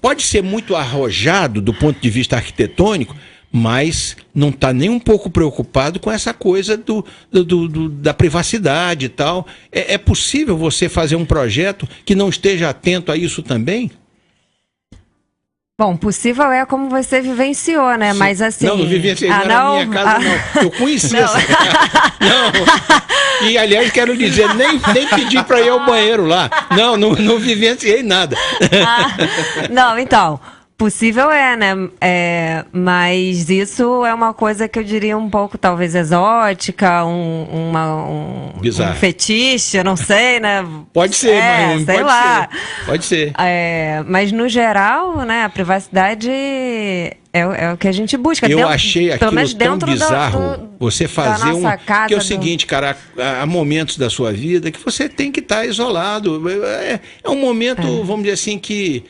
pode ser muito arrojado do ponto de vista arquitetônico, mas não está nem um pouco preocupado com essa coisa da privacidade e tal. É possível você fazer um projeto que não esteja atento a isso também?
Bom, possível é como você vivenciou, né? Sim. Mas assim...
Não vivenciei, não era na minha casa, não. Eu conheci essa casa. Não. E, aliás, quero dizer, nem pedi para ir ao banheiro lá. Não vivenciei nada.
Não, então... Possível né? Mas isso é uma coisa que eu diria um pouco, talvez, exótica, um fetiche, eu não sei, né?
Pode ser, mas
sei lá.
Pode ser.
Mas, no geral, né, a privacidade é o que a gente busca.
Eu achei aquilo tão bizarro, você fazer
casa,
que é o seguinte, cara, há momentos da sua vida que você tem que estar isolado. É um momento, vamos dizer assim, que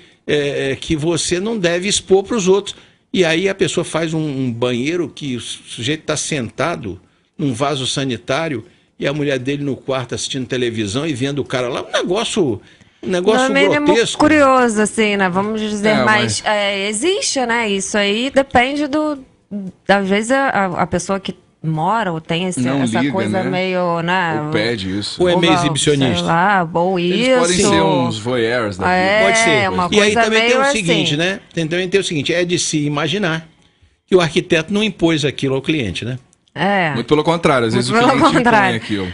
você não deve expor para os outros. E aí a pessoa faz um banheiro que o sujeito está sentado num vaso sanitário e a mulher dele no quarto assistindo televisão e vendo o cara lá. Um negócio grotesco.
É curioso, assim, né? Vamos dizer, mas existe, né? Isso aí depende às vezes a pessoa que mora ou tem
Não
essa
liga,
coisa
né?
meio, né?
Ou pede isso.
Ou é meio
Sei
exibicionista.
lá, ou
Eles
isso.
podem ser uns voyeurs da vida.
É,
Pode ser.
uma
E aí
coisa
também tem
meio
o
assim.
seguinte, né? Também tem o seguinte, é de se imaginar que o arquiteto não impôs aquilo ao cliente, né?
Muito pelo contrário, às vezes o
Muito pelo
cliente impõe
contrário.
aquilo.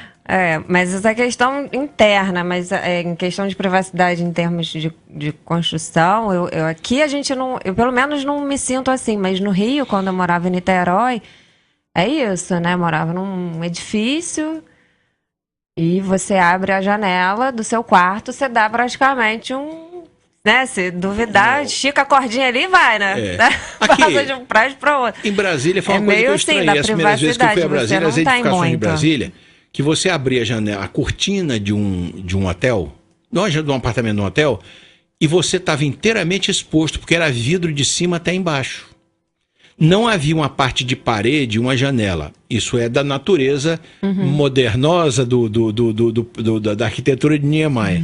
Mas essa é questão interna, mas em questão de privacidade em termos de construção, aqui a gente não, eu pelo menos não me sinto assim, mas no Rio, quando eu morava em Niterói, é isso, né? Eu morava num edifício e você abre a janela do seu quarto, você dá praticamente né? Se duvidar, estica a cordinha ali e vai, né?
Aqui,
passa de um prédio para outro.
Em Brasília foi uma
É
coisa que eu
meio assim,
estranhei.
da
As primeiras vezes que eu fui a
privacidade,
Brasília, as
você não tem
edificações de
muito.
Brasília, que você abria a janela, a cortina de um hotel, de um apartamento de um hotel, e você estava inteiramente exposto, porque era vidro de cima até embaixo. Não havia uma parte de parede, uma janela. Isso é da natureza modernosa da arquitetura de Niemeyer.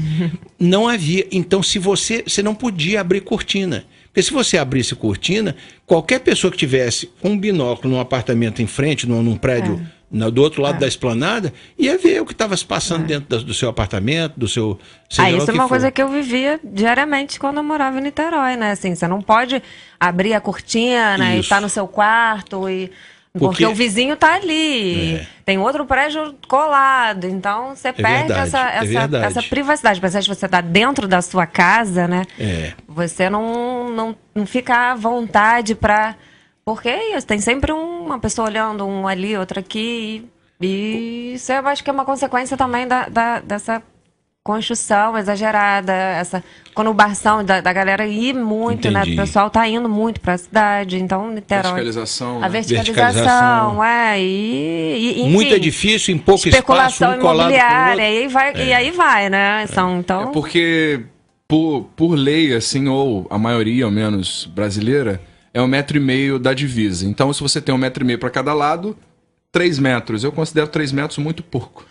Não havia. Então, se você não podia abrir cortina. Porque se você abrisse cortina, qualquer pessoa que tivesse um binóculo num apartamento em frente, num prédio do outro lado da esplanada, ia ver o que estava se passando dentro do seu apartamento, do seu...
Isso é uma coisa que eu vivia diariamente quando eu morava em Niterói, né? Assim, você não pode abrir a cortina e estar no seu quarto porque o vizinho tá ali. Tem outro prédio colado. Então, você perde essa privacidade. Apesar de você estar dentro da sua casa, né? Você não fica à vontade para... Porque é isso, tem sempre uma pessoa olhando, um ali, outro aqui. E isso eu acho que é uma consequência também dessa construção exagerada, essa conurbação da galera ir muito,
Entendi.
né? O pessoal tá indo muito para a cidade, então Niterói.
Verticalização,
A
né?
verticalização, enfim,
muito edifício em pouco
especulação
espaço, um colado com o
imobiliária,
outro.
e aí vai, né? Então,
Porque, por lei, assim, ou a maioria, ao menos, brasileira, é 1,5 metro da divisa. Então, se você tem 1,5 metro para cada lado, 3 metros. Eu considero 3 metros muito pouco.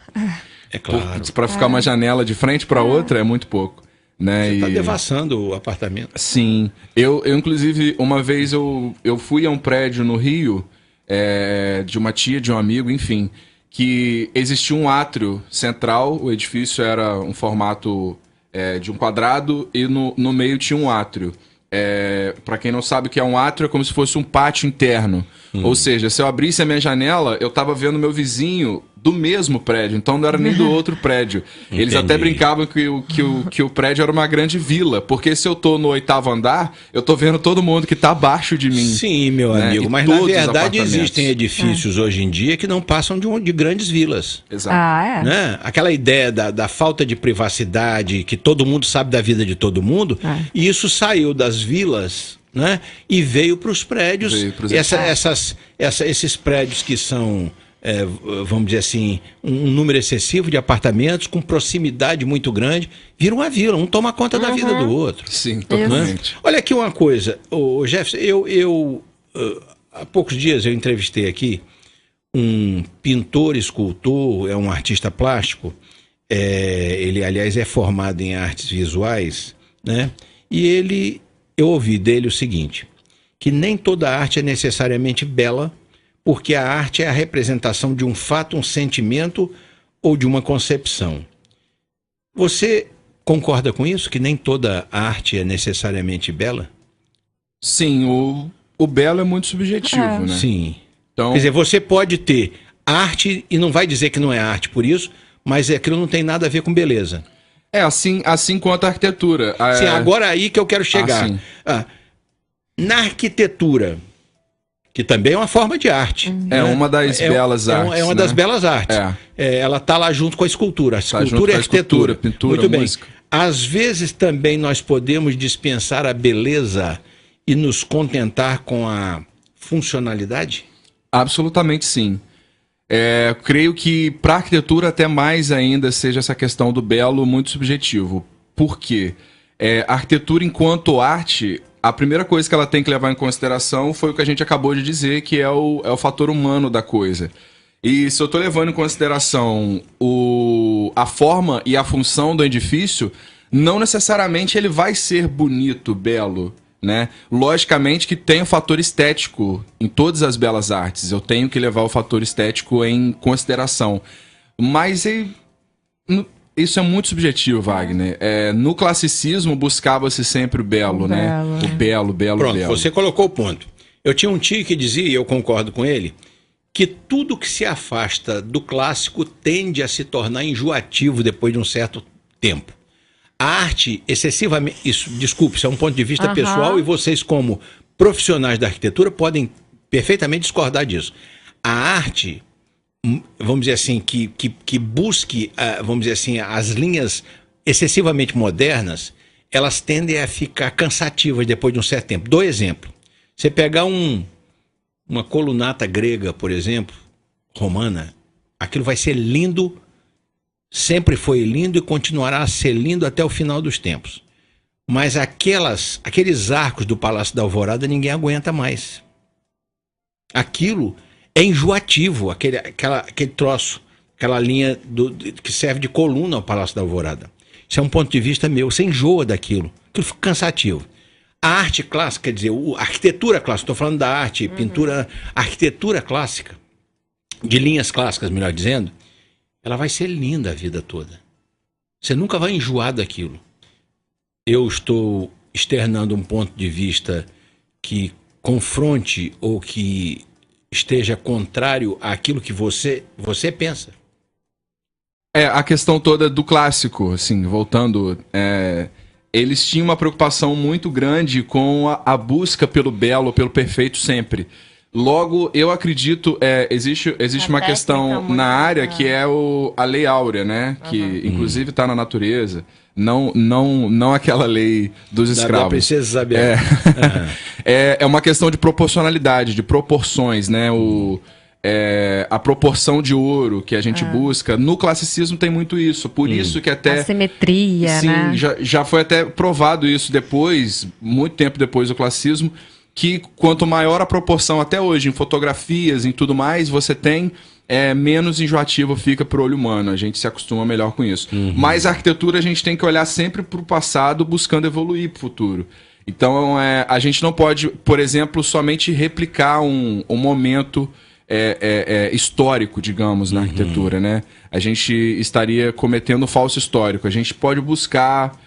É claro.
Para ficar uma janela de frente para outra é muito pouco. Né?
Você está devassando o apartamento.
Sim. Eu inclusive, uma vez eu fui a um prédio no Rio, de uma tia, de um amigo, enfim, que existia um átrio central, o edifício era um formato de um quadrado e no meio tinha um átrio. Para quem não sabe o que é um átrio, é como se fosse um pátio interno. Ou seja, se eu abrisse a minha janela, eu estava vendo meu vizinho do mesmo prédio, então não era nem do outro prédio. Eles
Entendi.
até brincavam que o prédio era uma grande vila, porque se eu tô no 8º andar, eu tô vendo todo mundo que tá abaixo de mim.
Sim, meu amigo,
E
mas na
todos os
verdade
apartamentos.
existem edifícios hoje em dia que não passam de grandes vilas.
Exato.
Né? Aquela ideia da falta de privacidade, que todo mundo sabe da vida de todo mundo, e isso saiu das vilas, né? E veio para os prédios. Esses prédios que são, vamos dizer assim, um número excessivo de apartamentos com proximidade muito grande, viram uma vila, um toma conta da vida do outro.
Sim,
Né?
totalmente.
Olha aqui uma coisa, Jefferson, há poucos dias eu entrevistei aqui um pintor, escultor, é um artista plástico, ele aliás é formado em artes visuais, né? E eu ouvi dele o seguinte, que nem toda arte é necessariamente bela, porque a arte é a representação de um fato, um sentimento ou de uma concepção. Você concorda com isso, que nem toda arte é necessariamente bela?
Sim, o belo é muito subjetivo, né?
Sim.
Então,
Quer dizer, você pode ter arte e não vai dizer que não é arte por isso, mas aquilo não tem nada a ver com beleza.
assim quanto a arquitetura.
Sim, agora aí que eu quero chegar.
sim.
Na arquitetura, que também é uma forma de arte.
É uma das belas artes.
É uma das belas artes. Ela está lá junto com a escultura. A escultura e a arquitetura.
Pintura,
muito bem.
música.
Às vezes também nós podemos dispensar a beleza e nos contentar com a funcionalidade?
Absolutamente sim. Creio que para a arquitetura até mais ainda seja essa questão do belo muito subjetivo. Por quê? A arquitetura enquanto arte, a primeira coisa que ela tem que levar em consideração foi o que a gente acabou de dizer, que é o fator humano da coisa. E se eu estou levando em consideração a forma e a função do edifício, não necessariamente ele vai ser bonito, belo. né? Logicamente que tem o fator estético em todas as belas artes. Eu tenho que levar o fator estético em consideração. Mas isso é muito subjetivo, Wagner. No classicismo buscava-se sempre o belo, né? O belo.
Pronto, você colocou o ponto. Eu tinha um tio que dizia, e eu concordo com ele, que tudo que se afasta do clássico tende a se tornar enjoativo depois de um certo tempo. A arte excessivamente... Desculpe, isso é um ponto de vista pessoal e vocês, como profissionais da arquitetura, podem perfeitamente discordar disso. A arte, vamos dizer assim, que busque, vamos dizer assim, as linhas excessivamente modernas, elas tendem a ficar cansativas depois de um certo tempo. Dou exemplo. Você pegar uma colunata grega, por exemplo, romana, aquilo vai ser lindo, sempre foi lindo e continuará a ser lindo até o final dos tempos. Mas aqueles arcos do Palácio da Alvorada ninguém aguenta mais. Aquilo é enjoativo, aquele troço, aquela linha que serve de coluna ao Palácio da Alvorada. Isso é um ponto de vista meu, você enjoa daquilo, aquilo fica cansativo. A arte clássica, quer dizer, a arquitetura clássica, estou falando da arte, pintura, arquitetura clássica, de linhas clássicas, melhor dizendo, ela vai ser linda a vida toda. Você nunca vai enjoar daquilo. Eu estou externando um ponto de vista que confronte ou que esteja contrário àquilo que você pensa.
A questão toda do clássico, assim, voltando... Eles tinham uma preocupação muito grande com a busca pelo belo, pelo perfeito sempre. Logo, eu acredito, existe uma questão na área que é a Lei Áurea, né? Que inclusive está na natureza. Não aquela lei dos escravos.
Da princesa Isabel.
É uma questão de proporcionalidade, de proporções, né? A proporção de ouro que a gente busca. No classicismo tem muito isso. Por isso que até...
A simetria,
sim,
né?
Já foi até provado isso depois, muito tempo depois do classicismo, que quanto maior a proporção até hoje, em fotografias, em tudo mais, você tem, menos enjoativo fica para o olho humano. A gente se acostuma melhor com isso. Mas a arquitetura a gente tem que olhar sempre para o passado, buscando evoluir para o futuro. Então, a gente não pode, por exemplo, somente replicar um momento... histórico, digamos, na arquitetura, né? A gente estaria cometendo falso histórico. A gente pode buscar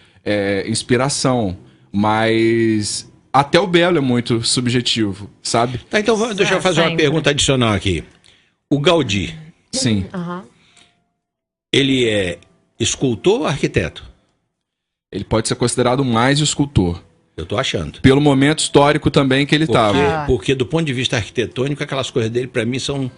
inspiração, mas até o belo é muito subjetivo, sabe?
Tá, então deixa eu fazer uma pergunta adicional aqui. O Gaudí,
sim,
ele é escultor ou arquiteto?
Ele pode ser considerado mais escultor.
Eu tô achando.
Pelo momento histórico também que ele estava.
Porque do ponto de vista arquitetônico, aquelas coisas dele, para mim, são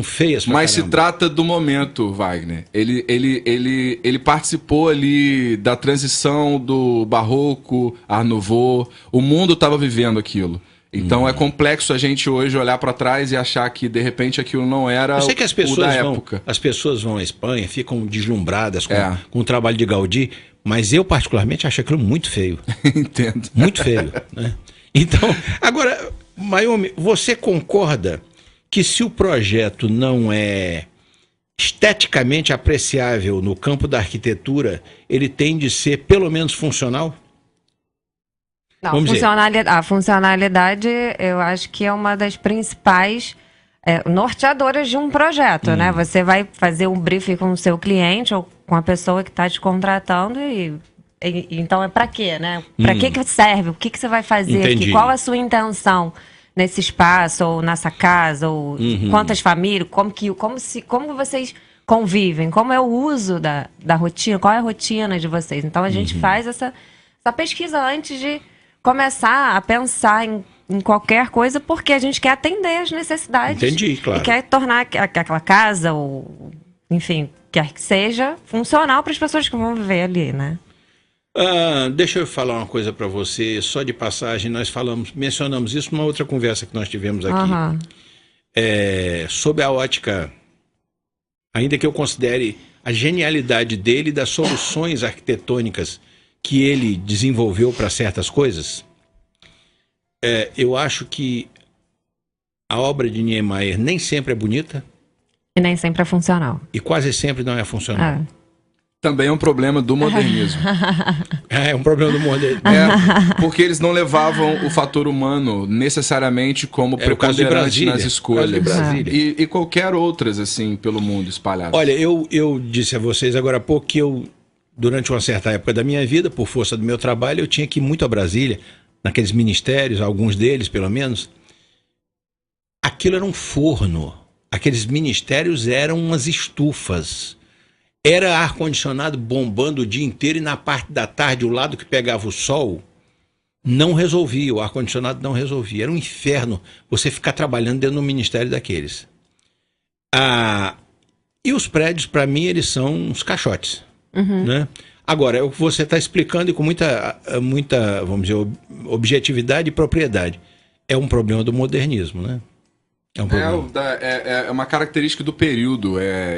feias pra
Mas
caramba.
se trata do momento, Wagner. Ele participou ali da transição do Barroco, Art Nouveau. O mundo estava vivendo aquilo. Então é complexo a gente hoje olhar para trás e achar que, de repente, aquilo não era
Eu sei que as
o da
pessoas
época.
as pessoas vão à Espanha, ficam deslumbradas com o trabalho de Gaudí, mas eu, particularmente, acho aquilo muito feio.
Entendo.
Muito feio, né? Então, agora, Mayumi, você concorda que se o projeto não é esteticamente apreciável no campo da arquitetura, ele tem de ser pelo menos funcional?
Não,
Vamos dizer.
a funcionalidade eu acho que é uma das principais norteadoras de um projeto, né? Você vai fazer um briefing com o seu cliente ou com a pessoa que está te contratando então é para quê, né? Para que serve? O que você vai fazer
Entendi.
aqui? Qual a sua intenção nesse espaço ou nessa casa? Ou quantas famílias? Como vocês convivem? Como é o uso da rotina? Qual é a rotina de vocês? Então a gente faz essa pesquisa antes de começar a pensar em qualquer coisa, porque a gente quer atender as necessidades.
Entendi, claro.
E quer tornar aquela casa, ou enfim, quer que seja, funcional para as pessoas que vão viver ali, né?
Deixa eu falar uma coisa para você, só de passagem, nós mencionamos isso numa outra conversa que nós tivemos aqui. Sob a ótica, ainda que eu considere a genialidade dele e das soluções arquitetônicas que ele desenvolveu para certas coisas, eu acho que a obra de Niemeyer nem sempre é bonita
E nem sempre é funcional.
e quase sempre não é funcional.
Também é um problema do modernismo.
É um problema do modernismo.
Porque eles não levavam o fator humano necessariamente como preponderante nas escolhas. E qualquer outras, assim, pelo mundo espalhadas.
Olha, eu disse a vocês agora há pouco que eu, durante uma certa época da minha vida, por força do meu trabalho, eu tinha que ir muito a Brasília, naqueles ministérios, alguns deles pelo menos. Aquilo era um forno. Aqueles ministérios eram umas estufas. Era ar-condicionado bombando o dia inteiro e na parte da tarde, o lado que pegava o sol, não resolvia, o ar-condicionado não resolvia. Era um inferno você ficar trabalhando dentro do ministério daqueles. E os prédios, para mim, eles são uns caixotes. Né? Agora, é o que você está explicando e com muita, vamos dizer, objetividade e propriedade. É um problema do modernismo, né?
É uma característica do período.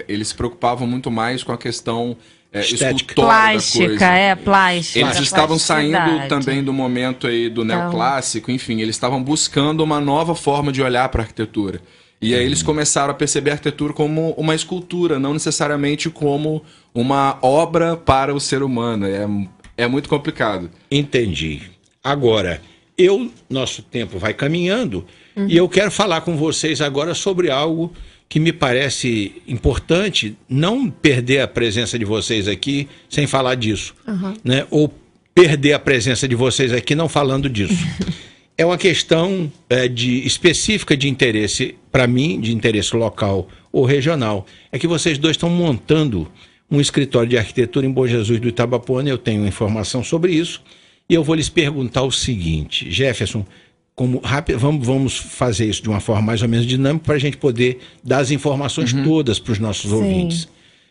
Eles se preocupavam muito mais com a questão
estética,
plástica, plástica.
Eles estavam saindo também do momento aí do neoclássico, enfim, eles estavam buscando uma nova forma de olhar para a arquitetura. E aí eles começaram a perceber a arquitetura como uma escultura, não necessariamente como uma obra para o ser humano. É muito complicado.
Entendi. Agora, nosso tempo vai caminhando e eu quero falar com vocês agora sobre algo que me parece importante, não perder a presença de vocês aqui sem falar disso, né? Ou perder a presença de vocês aqui não falando disso. É uma questão específica de interesse, para mim, de interesse local ou regional. É que vocês dois estão montando um escritório de arquitetura em Bom Jesus do Itabapoana. Eu tenho informação sobre isso e eu vou lhes perguntar o seguinte, Jefferson, vamos fazer isso de uma forma mais ou menos dinâmica para a gente poder dar as informações todas para os nossos ouvintes.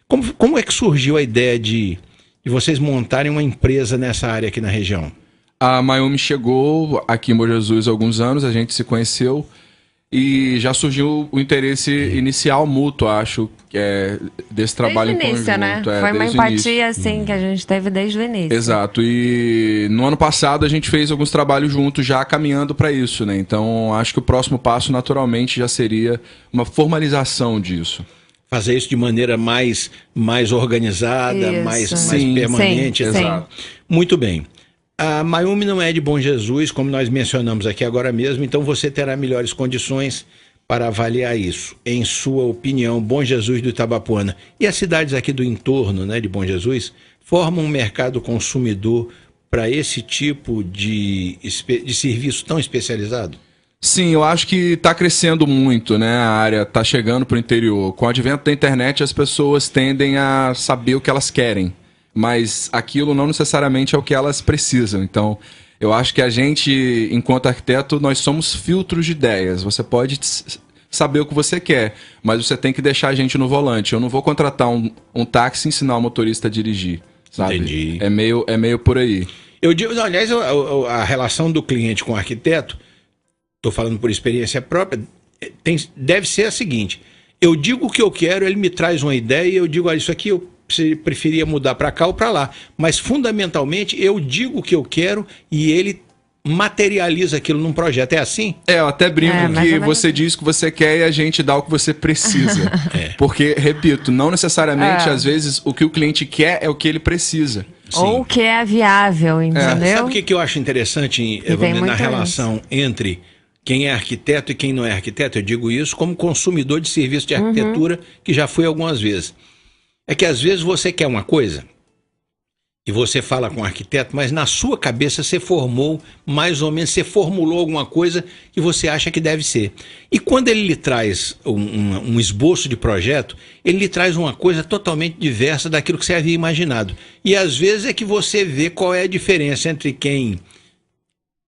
Como é que surgiu a ideia de vocês montarem uma empresa nessa área aqui na região?
A Mayumi chegou aqui em Bom Jesus há alguns anos, a gente se conheceu e já surgiu o interesse inicial mútuo, acho, desse trabalho em conjunto.
Né? Foi uma empatia, assim, que a gente teve desde o início.
Exato, e no ano passado a gente fez alguns trabalhos juntos já caminhando para isso, né? Então acho que o próximo passo naturalmente já seria uma formalização disso.
Fazer isso de maneira mais organizada, mais permanente.
Sim.
Exato. Muito bem. A Mayumi não é de Bom Jesus, como nós mencionamos aqui agora mesmo, então você terá melhores condições para avaliar isso. Em sua opinião, Bom Jesus do Itabapoana e as cidades aqui do entorno, né, de Bom Jesus, formam um mercado consumidor para esse tipo de serviço tão especializado?
Sim, eu acho que está crescendo muito, né? A área está chegando para o interior. Com o advento da internet, as pessoas tendem a saber o que elas querem, mas aquilo não necessariamente é o que elas precisam. Então, eu acho que a gente, enquanto arquiteto, nós somos filtros de ideias. Você pode saber o que você quer, mas você tem que deixar a gente no volante. Eu não vou contratar um táxi e ensinar o motorista a dirigir, sabe?
Entendi.
É meio por aí.
Eu digo, não, aliás, a relação do cliente com o arquiteto, estou falando por experiência própria, deve ser a seguinte: eu digo o que eu quero, ele me traz uma ideia e eu digo, olha, isso aqui eu preferia mudar para cá ou para lá, mas fundamentalmente eu digo o que eu quero e ele materializa aquilo num projeto. É assim?
Eu até brinco que você diz o que você quer e a gente dá o que você precisa. Porque, repito, não necessariamente às vezes o que o cliente quer é o que ele precisa.
Ou o que é viável, entendeu?
Sabe o que eu acho interessante na relação entre quem é arquiteto e quem não é arquiteto? Eu digo isso como consumidor de serviço de arquitetura, que já fui algumas vezes. É que às vezes você quer uma coisa e você fala com o arquiteto, mas na sua cabeça você formou, mais ou menos, você formulou alguma coisa que você acha que deve ser. E quando ele lhe traz um esboço de projeto, ele lhe traz uma coisa totalmente diversa daquilo que você havia imaginado. E às vezes é que você vê qual é a diferença entre quem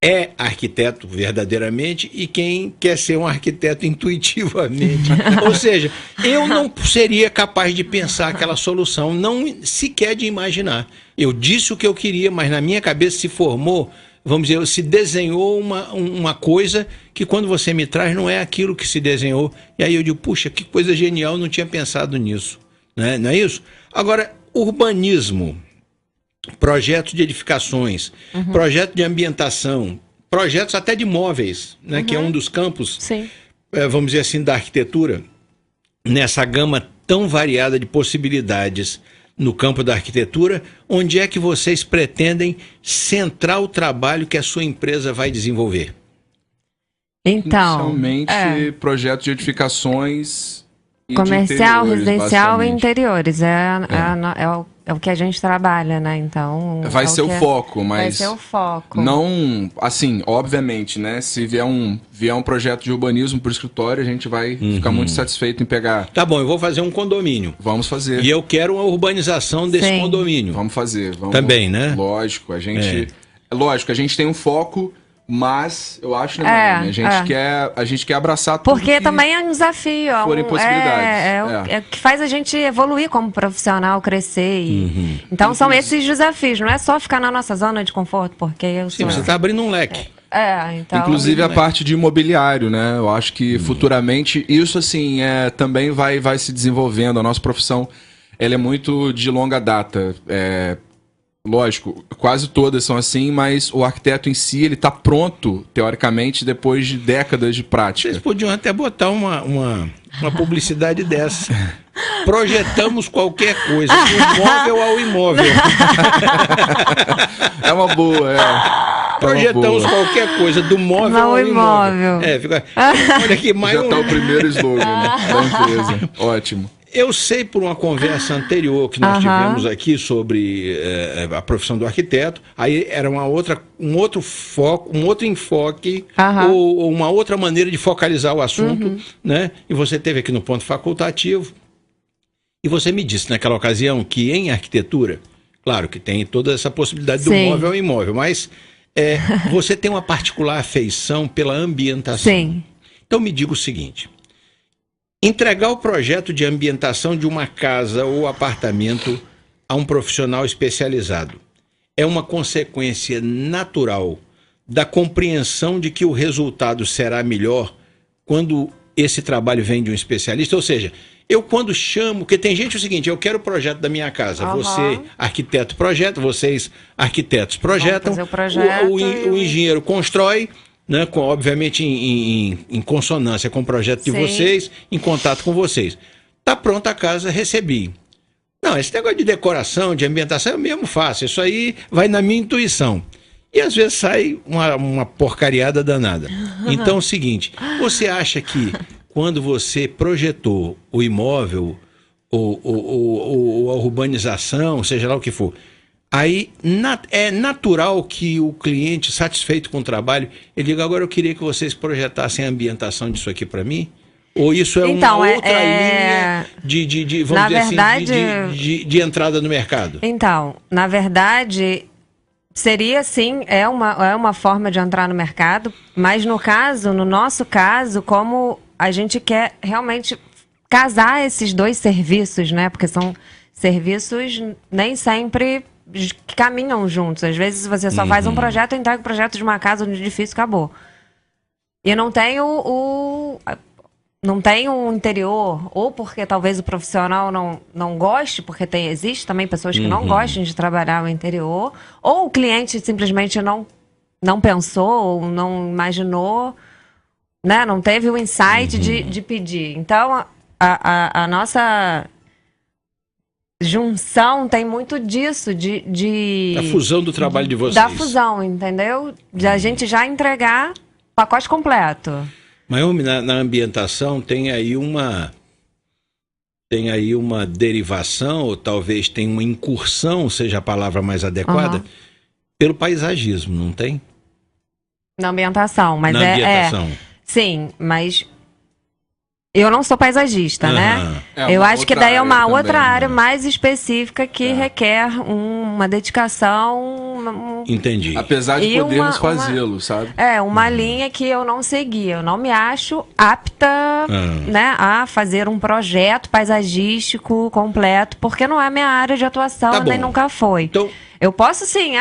é arquiteto verdadeiramente e quem quer ser um arquiteto intuitivamente. Ou seja, eu não seria capaz de pensar aquela solução, não sequer de imaginar. Eu disse o que eu queria, mas na minha cabeça se formou, vamos dizer, se desenhou uma coisa que quando você me traz não é aquilo que se desenhou. E aí eu digo, puxa, que coisa genial, não tinha pensado nisso. Né? Não é isso? Agora, urbanismo, projetos de edificações, projeto de ambientação, projetos até de móveis, né, que é um dos campos, vamos dizer assim, da arquitetura, nessa gama tão variada de possibilidades. no campo da arquitetura, onde é que vocês pretendem centrar o trabalho que a sua empresa vai desenvolver?
Então,
inicialmente, projetos de edificações e
comercial,
de interiores,
residencial e
basicamente.
interiores. É o que a gente trabalha, né? Então.
Vai ser o foco,
Vai
mas
ser o foco.
não, assim, obviamente, né? Se vier um projeto de urbanismo pro escritório, a gente vai ficar muito satisfeito em pegar.
Tá bom, eu vou fazer um condomínio.
Vamos fazer.
E eu quero uma urbanização desse
Sim.
condomínio.
Vamos fazer. Vamos,
Também, né?
Lógico, a gente tem um foco, mas eu acho, né, Marina, a gente quer abraçar tudo.
Porque
que
também é um desafio.
forem possibilidades.
É o que faz a gente evoluir como profissional, crescer. Então são esses desafios, não é só ficar na nossa zona de conforto, porque eu
Sim,
sou...
você está abrindo um leque.
Então...
Inclusive a parte de imobiliário, né? Eu acho que futuramente isso, assim, também vai se desenvolvendo. A nossa profissão, ela é muito de longa data. Lógico, quase todas são assim, mas o arquiteto em si, ele está pronto, teoricamente, depois de décadas de prática.
Vocês podiam até botar uma publicidade dessa. Projetamos qualquer coisa, do móvel ao imóvel.
É uma boa,
Projetamos qualquer coisa, do móvel ao imóvel. Olha aqui, mais
Já tá o primeiro slogan, né, da empresa. Ótimo.
Eu sei por uma conversa anterior que nós tivemos aqui sobre a profissão do arquiteto, aí era um outro foco, um outro enfoque, ou uma outra maneira de focalizar o assunto, né? E você teve aqui no ponto facultativo, e você me disse naquela ocasião que em arquitetura, claro que tem toda essa possibilidade do móvel ao imóvel, mas você tem uma particular afeição pela ambientação.
Sim.
Então me diga o seguinte: entregar o projeto de ambientação de uma casa ou apartamento a um profissional especializado é uma consequência natural da compreensão de que o resultado será melhor quando esse trabalho vem de um especialista? Ou seja, eu quando chamo, porque tem gente o seguinte, eu quero o projeto da minha casa, você arquiteto projeta, vocês arquitetos projetam, o engenheiro constrói, né, obviamente em consonância com o projeto de vocês, em contato com vocês. Tá pronta a casa, recebi. Não, esse negócio de decoração, de ambientação, eu mesmo faço. Isso aí vai na minha intuição. E às vezes sai uma porcariada danada. Então é o seguinte, você acha que quando você projetou o imóvel ou a urbanização, seja lá o que for, aí é natural que o cliente, satisfeito com o trabalho, ele diga, agora eu queria que vocês projetassem a ambientação disso aqui para mim? Ou isso é uma outra linha de entrada no mercado?
Então, na verdade, seria sim, é uma forma de entrar no mercado, mas no nosso caso, como a gente quer realmente casar esses dois serviços, né? Porque são serviços nem sempre que caminham juntos. Às vezes você só faz um projeto, entrega o projeto de uma casa, um edifício, acabou. E não tem um interior, ou porque talvez o profissional não goste, porque existe também pessoas que não gostam de trabalhar o interior, ou o cliente simplesmente não pensou, ou não imaginou, né? Não teve o insight de pedir. Então, a nossa junção tem muito disso,
A fusão do trabalho de vocês.
Da fusão, entendeu? De a gente já entregar pacote completo.
Mas na ambientação tem aí uma derivação, ou talvez tenha uma incursão, seja a palavra mais adequada, pelo paisagismo, não tem?
Na ambientação, mas
na ambientação.
Sim, mas eu não sou paisagista, né? Eu acho que daí é uma outra área mais específica que requer uma dedicação.
Entendi.
Apesar de podermos fazê-lo, sabe?
Uma linha que eu não segui. Eu não me acho apta, né, a fazer um projeto paisagístico completo, porque não é minha área de atuação, nem nunca foi. Então, eu posso sim,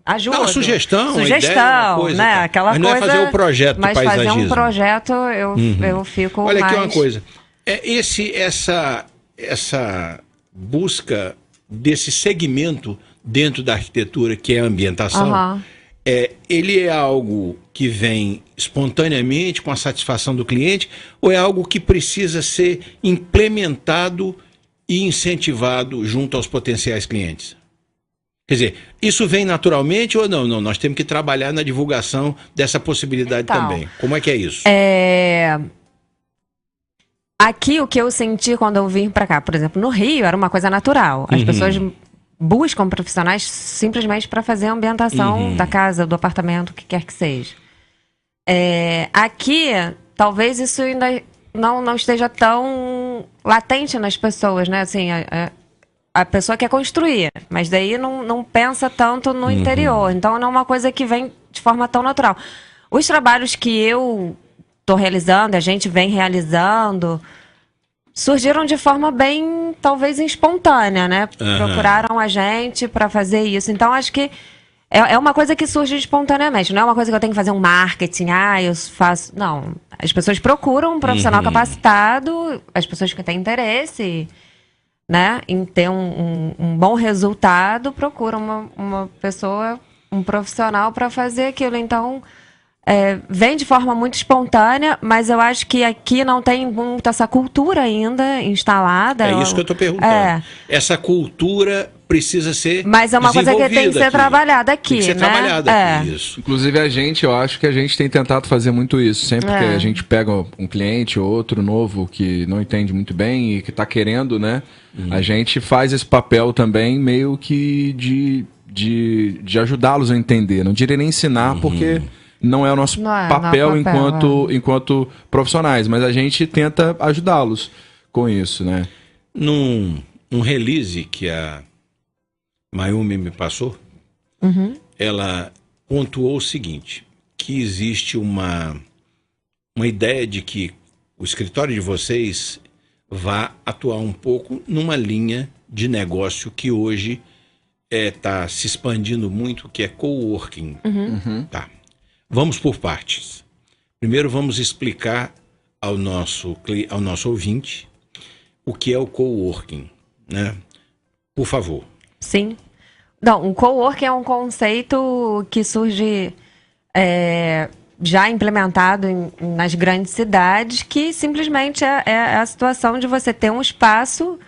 ajuda.
Não, sugestão, ideia, uma coisa,
né?
Tá.
Aquela
mas não
coisa,
é fazer o projeto
mas
paisagismo.
Fazer um projeto, eu fico
Olha
mais...
aqui uma coisa. Essa busca desse segmento dentro da arquitetura, que é a ambientação, ele é algo que vem espontaneamente com a satisfação do cliente, ou é algo que precisa ser implementado e incentivado junto aos potenciais clientes? Quer dizer, isso vem naturalmente ou não? Não, nós temos que trabalhar na divulgação dessa possibilidade também. Como é que é isso?
Aqui o que eu senti quando eu vim para cá, por exemplo, no Rio, era uma coisa natural. As pessoas buscam profissionais simplesmente para fazer a ambientação da casa, do apartamento, o que quer que seja. Aqui, talvez isso ainda não esteja tão latente nas pessoas, né? Assim, a pessoa quer construir, mas daí não pensa tanto no interior. Então, não é uma coisa que vem de forma tão natural. Os trabalhos que eu estou realizando, a gente vem realizando, surgiram de forma bem, talvez, espontânea, né? Procuraram a gente para fazer isso. Então, acho que é uma coisa que surge espontaneamente. Não é uma coisa que eu tenho que fazer um marketing, eu faço... Não. As pessoas procuram um profissional capacitado, as pessoas que têm interesse, né, em ter um bom resultado, procuram uma pessoa, um profissional para fazer aquilo. Então, vem de forma muito espontânea, mas eu acho que aqui não tem muito essa cultura ainda instalada.
É isso que eu estou perguntando. Essa cultura precisa ser
Mas é uma coisa que tem que ser trabalhada aqui,
tem que ser
né?
trabalhada aqui, isso.
Inclusive eu acho que a gente tem tentado fazer muito isso. Sempre que a gente pega um cliente ou outro novo que não entende muito bem e que está querendo, né? A gente faz esse papel também meio que de ajudá-los a entender. Não diria nem ensinar, porque não é o nosso papel enquanto profissionais, mas a gente tenta ajudá-los com isso, né?
Num release que a Mayumi me passou, ela pontuou o seguinte, que existe uma ideia de que o escritório de vocês vá atuar um pouco numa linha de negócio que hoje está se expandindo muito, que é coworking. Tá. Vamos por partes. Primeiro vamos explicar ao nosso ouvinte o que é o coworking, né? Por favor.
Sim. Não, um coworking é um conceito que surge já implementado nas grandes cidades, que simplesmente é a situação de você ter um espaço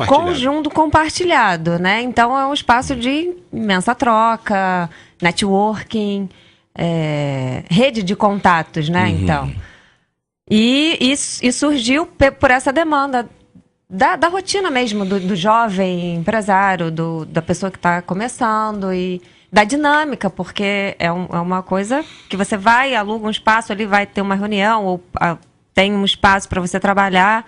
conjunto compartilhado, né? Então é um espaço de imensa troca, networking, rede de contatos, né? Então. E surgiu por essa demanda da rotina mesmo, do jovem empresário, da pessoa que está começando e da dinâmica, porque é uma coisa que você vai, aluga um espaço ali, vai ter uma reunião ou tem um espaço para você trabalhar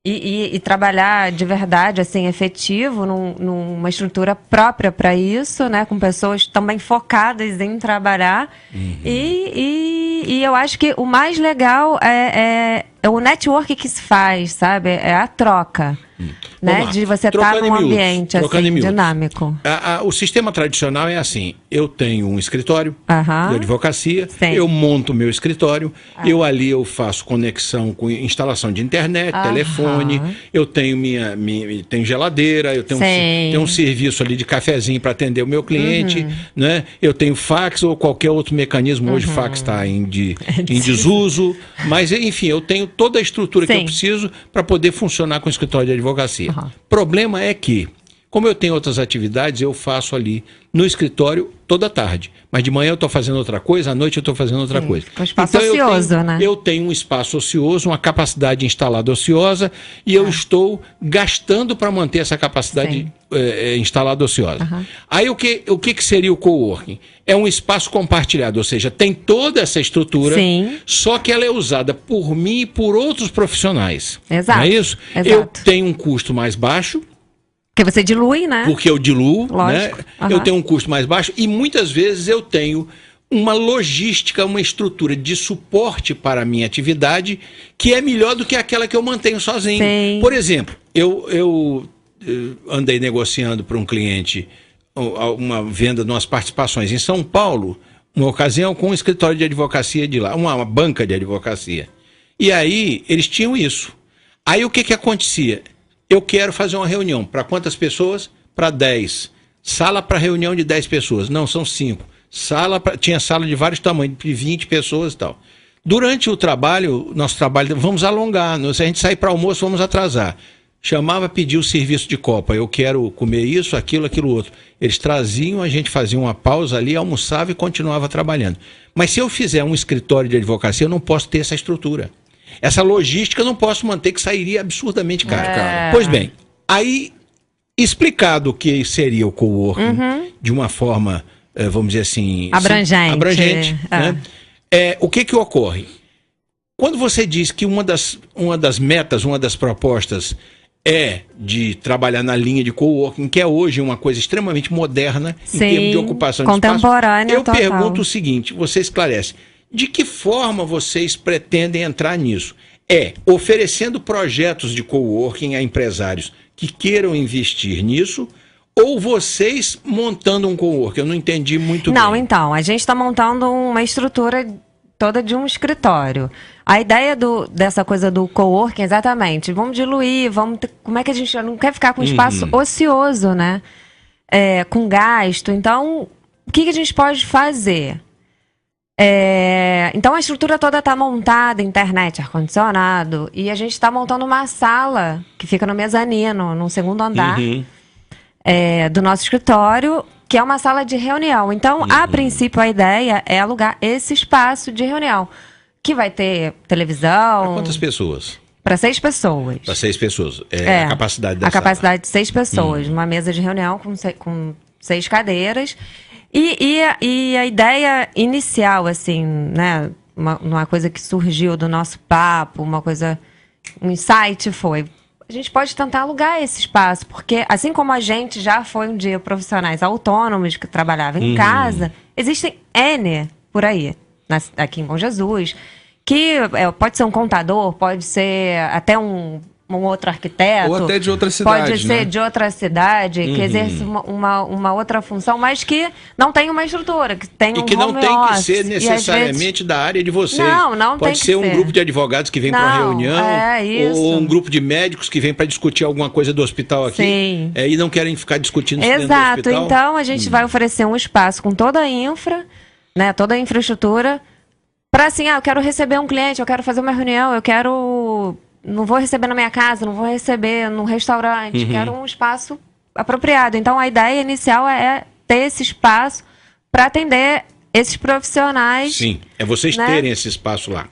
e trabalhar de verdade, assim, efetivo, numa estrutura própria para isso, né, com pessoas também focadas em trabalhar. E eu acho que o mais legal é o network que se faz, sabe? É a troca, né? De você estar num ambiente assim, dinâmico.
O sistema tradicional é assim, eu tenho um escritório de advocacia, eu monto meu escritório, eu faço conexão com instalação de internet, telefone, eu tenho tenho geladeira, eu tenho um serviço ali de cafezinho para atender o meu cliente, né? Eu tenho fax ou qualquer outro mecanismo, hoje o fax está em desuso, mas enfim, eu tenho toda a estrutura que eu preciso para poder funcionar com o escritório de advocacia. Problema é que, como eu tenho outras atividades, eu faço ali no escritório toda tarde. Mas de manhã eu estou fazendo outra coisa, à noite eu estou fazendo outra coisa.
Um espaço ocioso, né?
Eu tenho um espaço ocioso, uma capacidade instalada ociosa, e eu estou gastando para manter essa capacidade instalada ociosa. Aí o que seria o coworking? É um espaço compartilhado, ou seja, tem toda essa estrutura, só que ela é usada por mim e por outros profissionais.
Exato.
Não é isso?
Exato.
Eu tenho um custo mais baixo,
porque você dilui, né?
Porque eu diluo,
lógico,
né? Eu tenho um custo mais baixo e muitas vezes eu tenho uma logística, uma estrutura de suporte para a minha atividade que é melhor do que aquela que eu mantenho sozinho. Por exemplo, eu andei negociando para um cliente uma venda de umas participações em São Paulo, uma ocasião com um escritório de advocacia de lá, uma banca de advocacia. E aí eles tinham isso. Aí o que acontecia? Eu quero fazer uma reunião. Para quantas pessoas? Para 10. Sala para reunião de 10 pessoas. Não, são 5. Tinha sala de vários tamanhos, de 20 pessoas e tal. Durante o trabalho, nosso trabalho, vamos alongar. Se a gente sair para almoço, vamos atrasar. chamava, pedia o serviço de copa. Eu quero comer isso, aquilo outro. Eles traziam, a gente fazia uma pausa ali, almoçava e continuava trabalhando. Mas se eu fizer um escritório de advocacia, eu não posso ter essa estrutura. Essa logística eu não posso manter, que sairia absurdamente caro. Pois bem, aí, explicado o que seria o coworking de uma forma, vamos dizer assim...
Abrangente.
Né? O que ocorre? Quando você diz que uma das metas, uma das propostas é de trabalhar na linha de coworking, que é hoje uma coisa extremamente moderna em termos de ocupação de espaço,
contemporânea,
eu
total.
pergunto o seguinte, você esclarece, de que forma vocês pretendem entrar nisso? Oferecendo projetos de coworking a empresários que queiram investir nisso, ou vocês montando um coworking? Eu não entendi muito bem.
Não, então, a gente está montando uma estrutura toda de um escritório. A ideia dessa coisa do coworking, exatamente, vamos diluir, como é que a gente não quer ficar com espaço ocioso, né? Com gasto. Então, o que a gente pode fazer? Então, a estrutura toda está montada, internet, ar-condicionado, e a gente está montando uma sala que fica no mezanino, no segundo andar do nosso escritório, que é uma sala de reunião. Então, a princípio, a ideia é alugar esse espaço de reunião, que vai ter televisão...
Para quantas pessoas?
Para 6 pessoas.
Para 6 pessoas. A capacidade da
sala. A capacidade de 6 pessoas. Uma mesa de reunião com 6 cadeiras. E a ideia inicial, assim, né? Uma coisa que surgiu do nosso papo, um insight foi... A gente pode tentar alugar esse espaço, porque assim como a gente já foi um dia profissionais autônomos que trabalhavam em casa, existem N por aí, aqui em Bom Jesus, que pode ser um contador, pode ser até um outro arquiteto.
Ou até de outra cidade,
pode ser de outra cidade, que exerce uma outra função, mas que não tem uma estrutura, que tem um home office.
E que não tem que ser necessariamente da área de vocês.
Não
pode ser um grupo de advogados que vem para uma reunião, ou um grupo de médicos que vem para discutir alguma coisa do hospital aqui.
Sim.
E não querem ficar discutindo isso dentro do
hospital.
hospital.
Então a gente vai oferecer um espaço com toda a né, toda a infraestrutura, para assim, eu quero receber um cliente, eu quero fazer uma reunião, não vou receber na minha casa, não vou receber num restaurante, quero um espaço apropriado. Então, a ideia inicial é ter esse espaço para atender esses profissionais.
Sim, vocês terem esse espaço lá.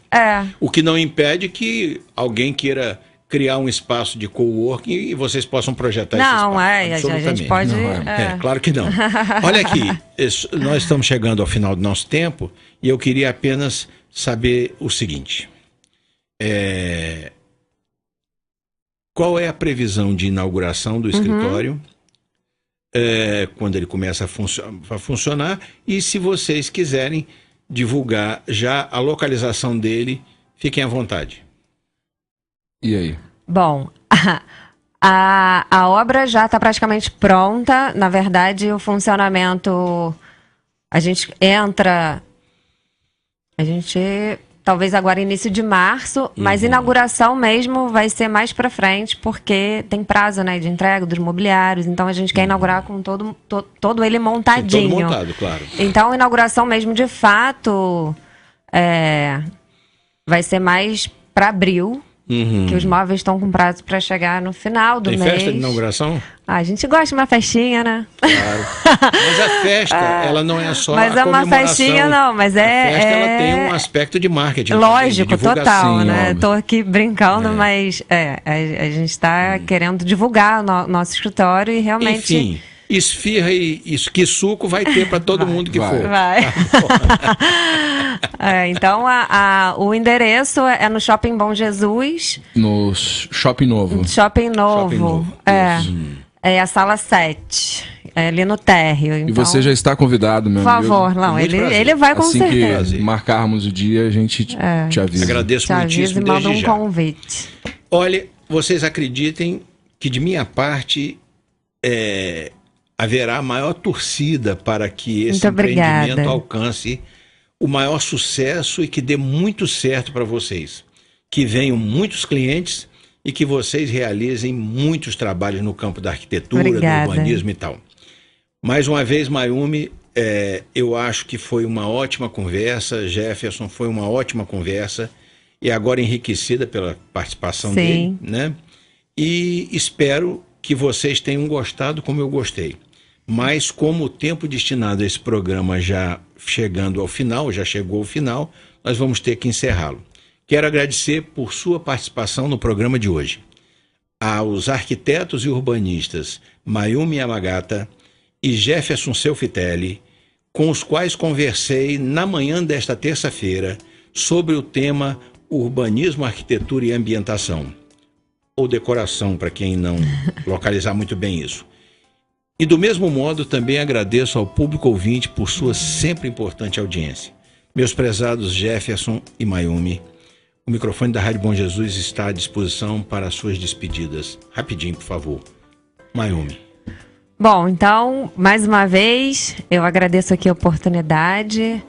O que não impede que alguém queira criar um espaço de coworking e vocês possam projetar esse espaço.
A gente pode...
Claro que não. Olha aqui, nós estamos chegando ao final do nosso tempo e eu queria apenas saber o seguinte. Qual é a previsão de inauguração do escritório quando ele começa a funcionar? E se vocês quiserem divulgar já a localização dele, fiquem à vontade.
E aí?
Bom, a obra já está praticamente pronta. Na verdade, o funcionamento... A gente talvez agora início de março, mas inauguração mesmo vai ser mais para frente, porque tem prazo, né, de entrega dos mobiliários, então a gente quer inaugurar com todo ele montadinho.
Sim, todo montado, claro.
Então, inauguração mesmo, de fato, vai ser mais para abril, que os móveis estão com prazo para chegar no final do mês.
Tem festa de inauguração?
A gente gosta de uma festinha, né?
Claro. Mas a festa, ela não é só
mas
a comemoração.
Mas é uma festinha, não. Mas
a festa, ela tem um aspecto de marketing.
Lógico,
de
total, né?
Óbvio.
Tô aqui brincando, mas a gente está querendo divulgar o nosso escritório e realmente...
Enfim, esfirra e que suco vai ter para todo mundo que for.
Vai. Então, o endereço é no Shopping Bom Jesus.
No Shopping Novo.
Shopping Novo. É a sala 7. Ali no térreo. Então,
e você já está convidado, meu amigo.
Por favor, não, ele vai com
assim
certeza.
Assim que marcarmos o dia, a gente te avisa.
Agradeço muitíssimo
e manda
desde já.
Convite.
Olha, vocês acreditem que de minha parte haverá maior torcida para que esse empreendimento alcance o maior sucesso e que dê muito certo para vocês. Que venham muitos clientes e que vocês realizem muitos trabalhos no campo da arquitetura, do urbanismo e tal. Mais uma vez, Mayumi, eu acho que foi uma ótima conversa. Jefferson, foi uma ótima conversa e agora enriquecida pela participação dele, né? e espero que vocês tenham gostado como eu gostei. Mas como o tempo destinado a esse programa já chegando ao final, já chegou ao final, nós vamos ter que encerrá-lo. Quero agradecer por sua participação no programa de hoje. Aos arquitetos e urbanistas Mayumi Yamagata e Jefferson Selfitelli, com os quais conversei na manhã desta terça-feira sobre o tema urbanismo, arquitetura e ambientação, ou decoração, para quem não localizar muito bem isso. E do mesmo modo também agradeço ao público ouvinte por sua sempre importante audiência. Meus prezados Jefferson e Mayumi, o microfone da Rádio Bom Jesus está à disposição para as suas despedidas. Rapidinho, por favor. Mayumi.
Bom, então, mais uma vez, eu agradeço aqui a oportunidade.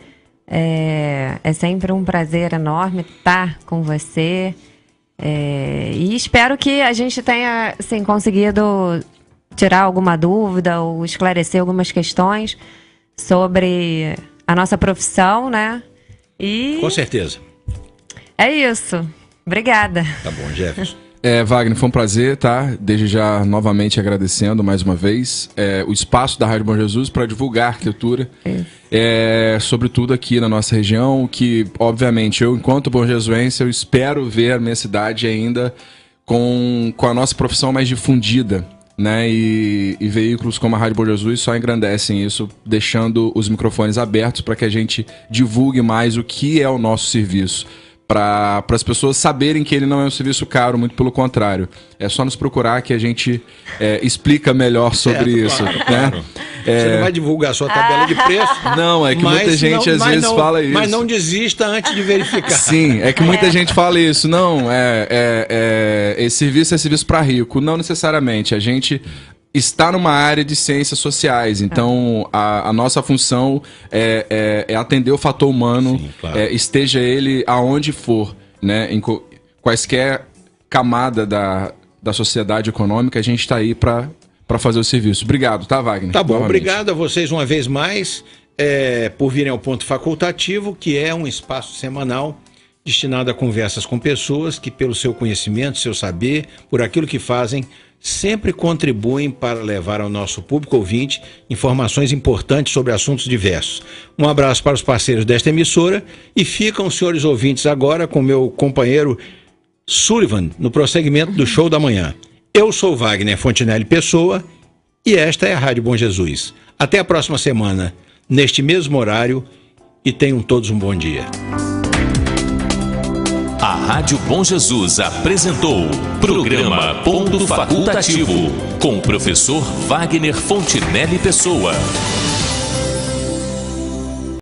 É sempre um prazer enorme estar com você. E espero que a gente tenha assim, conseguido tirar alguma dúvida ou esclarecer algumas questões sobre a nossa profissão, né? E
com certeza.
É isso. Obrigada.
Tá bom, Jefferson.
Wagner, foi um prazer, tá? Desde já, novamente agradecendo mais uma vez o espaço da Rádio Bom Jesus para divulgar arquitetura, sobretudo aqui na nossa região, que, obviamente, eu, enquanto bom jesuense, eu espero ver a minha cidade ainda com a nossa profissão mais difundida, né? E veículos como a Rádio Bom Jesus só engrandecem isso, deixando os microfones abertos para que a gente divulgue mais o que é o nosso serviço. Para as pessoas saberem que ele não é um serviço caro, muito pelo contrário. É só nos procurar que a gente explica melhor sobre isso.
Claro,
né?
Claro. Você não vai divulgar sua tabela de preço.
Não, é que muita gente às vezes fala isso.
Mas não desista antes de verificar.
Sim, é que muita gente fala isso. Não, esse serviço é serviço para rico. Não necessariamente. A gente está numa área de ciências sociais, então a nossa função é atender o fator humano, sim, claro. Esteja ele aonde for, né? Em quaisquer camada da sociedade econômica, a gente está aí para fazer o serviço. Obrigado, tá, Wagner?
Tá bom,
novamente.
Obrigado a vocês uma vez mais por virem ao Ponto Facultativo, que é um espaço semanal destinado a conversas com pessoas que, pelo seu conhecimento, seu saber, por aquilo que fazem, sempre contribuem para levar ao nosso público ouvinte informações importantes sobre assuntos diversos. Um abraço para os parceiros desta emissora e ficam os senhores ouvintes agora com meu companheiro Sullivan no prosseguimento do Show da Manhã. Eu sou Wagner Fontinelli Pessoa e esta é a Rádio Bom Jesus. Até a próxima semana, neste mesmo horário, e tenham todos um bom dia.
A Rádio Bom Jesus apresentou Programa Ponto Facultativo com o professor Wagner Fontinelli Pessoa.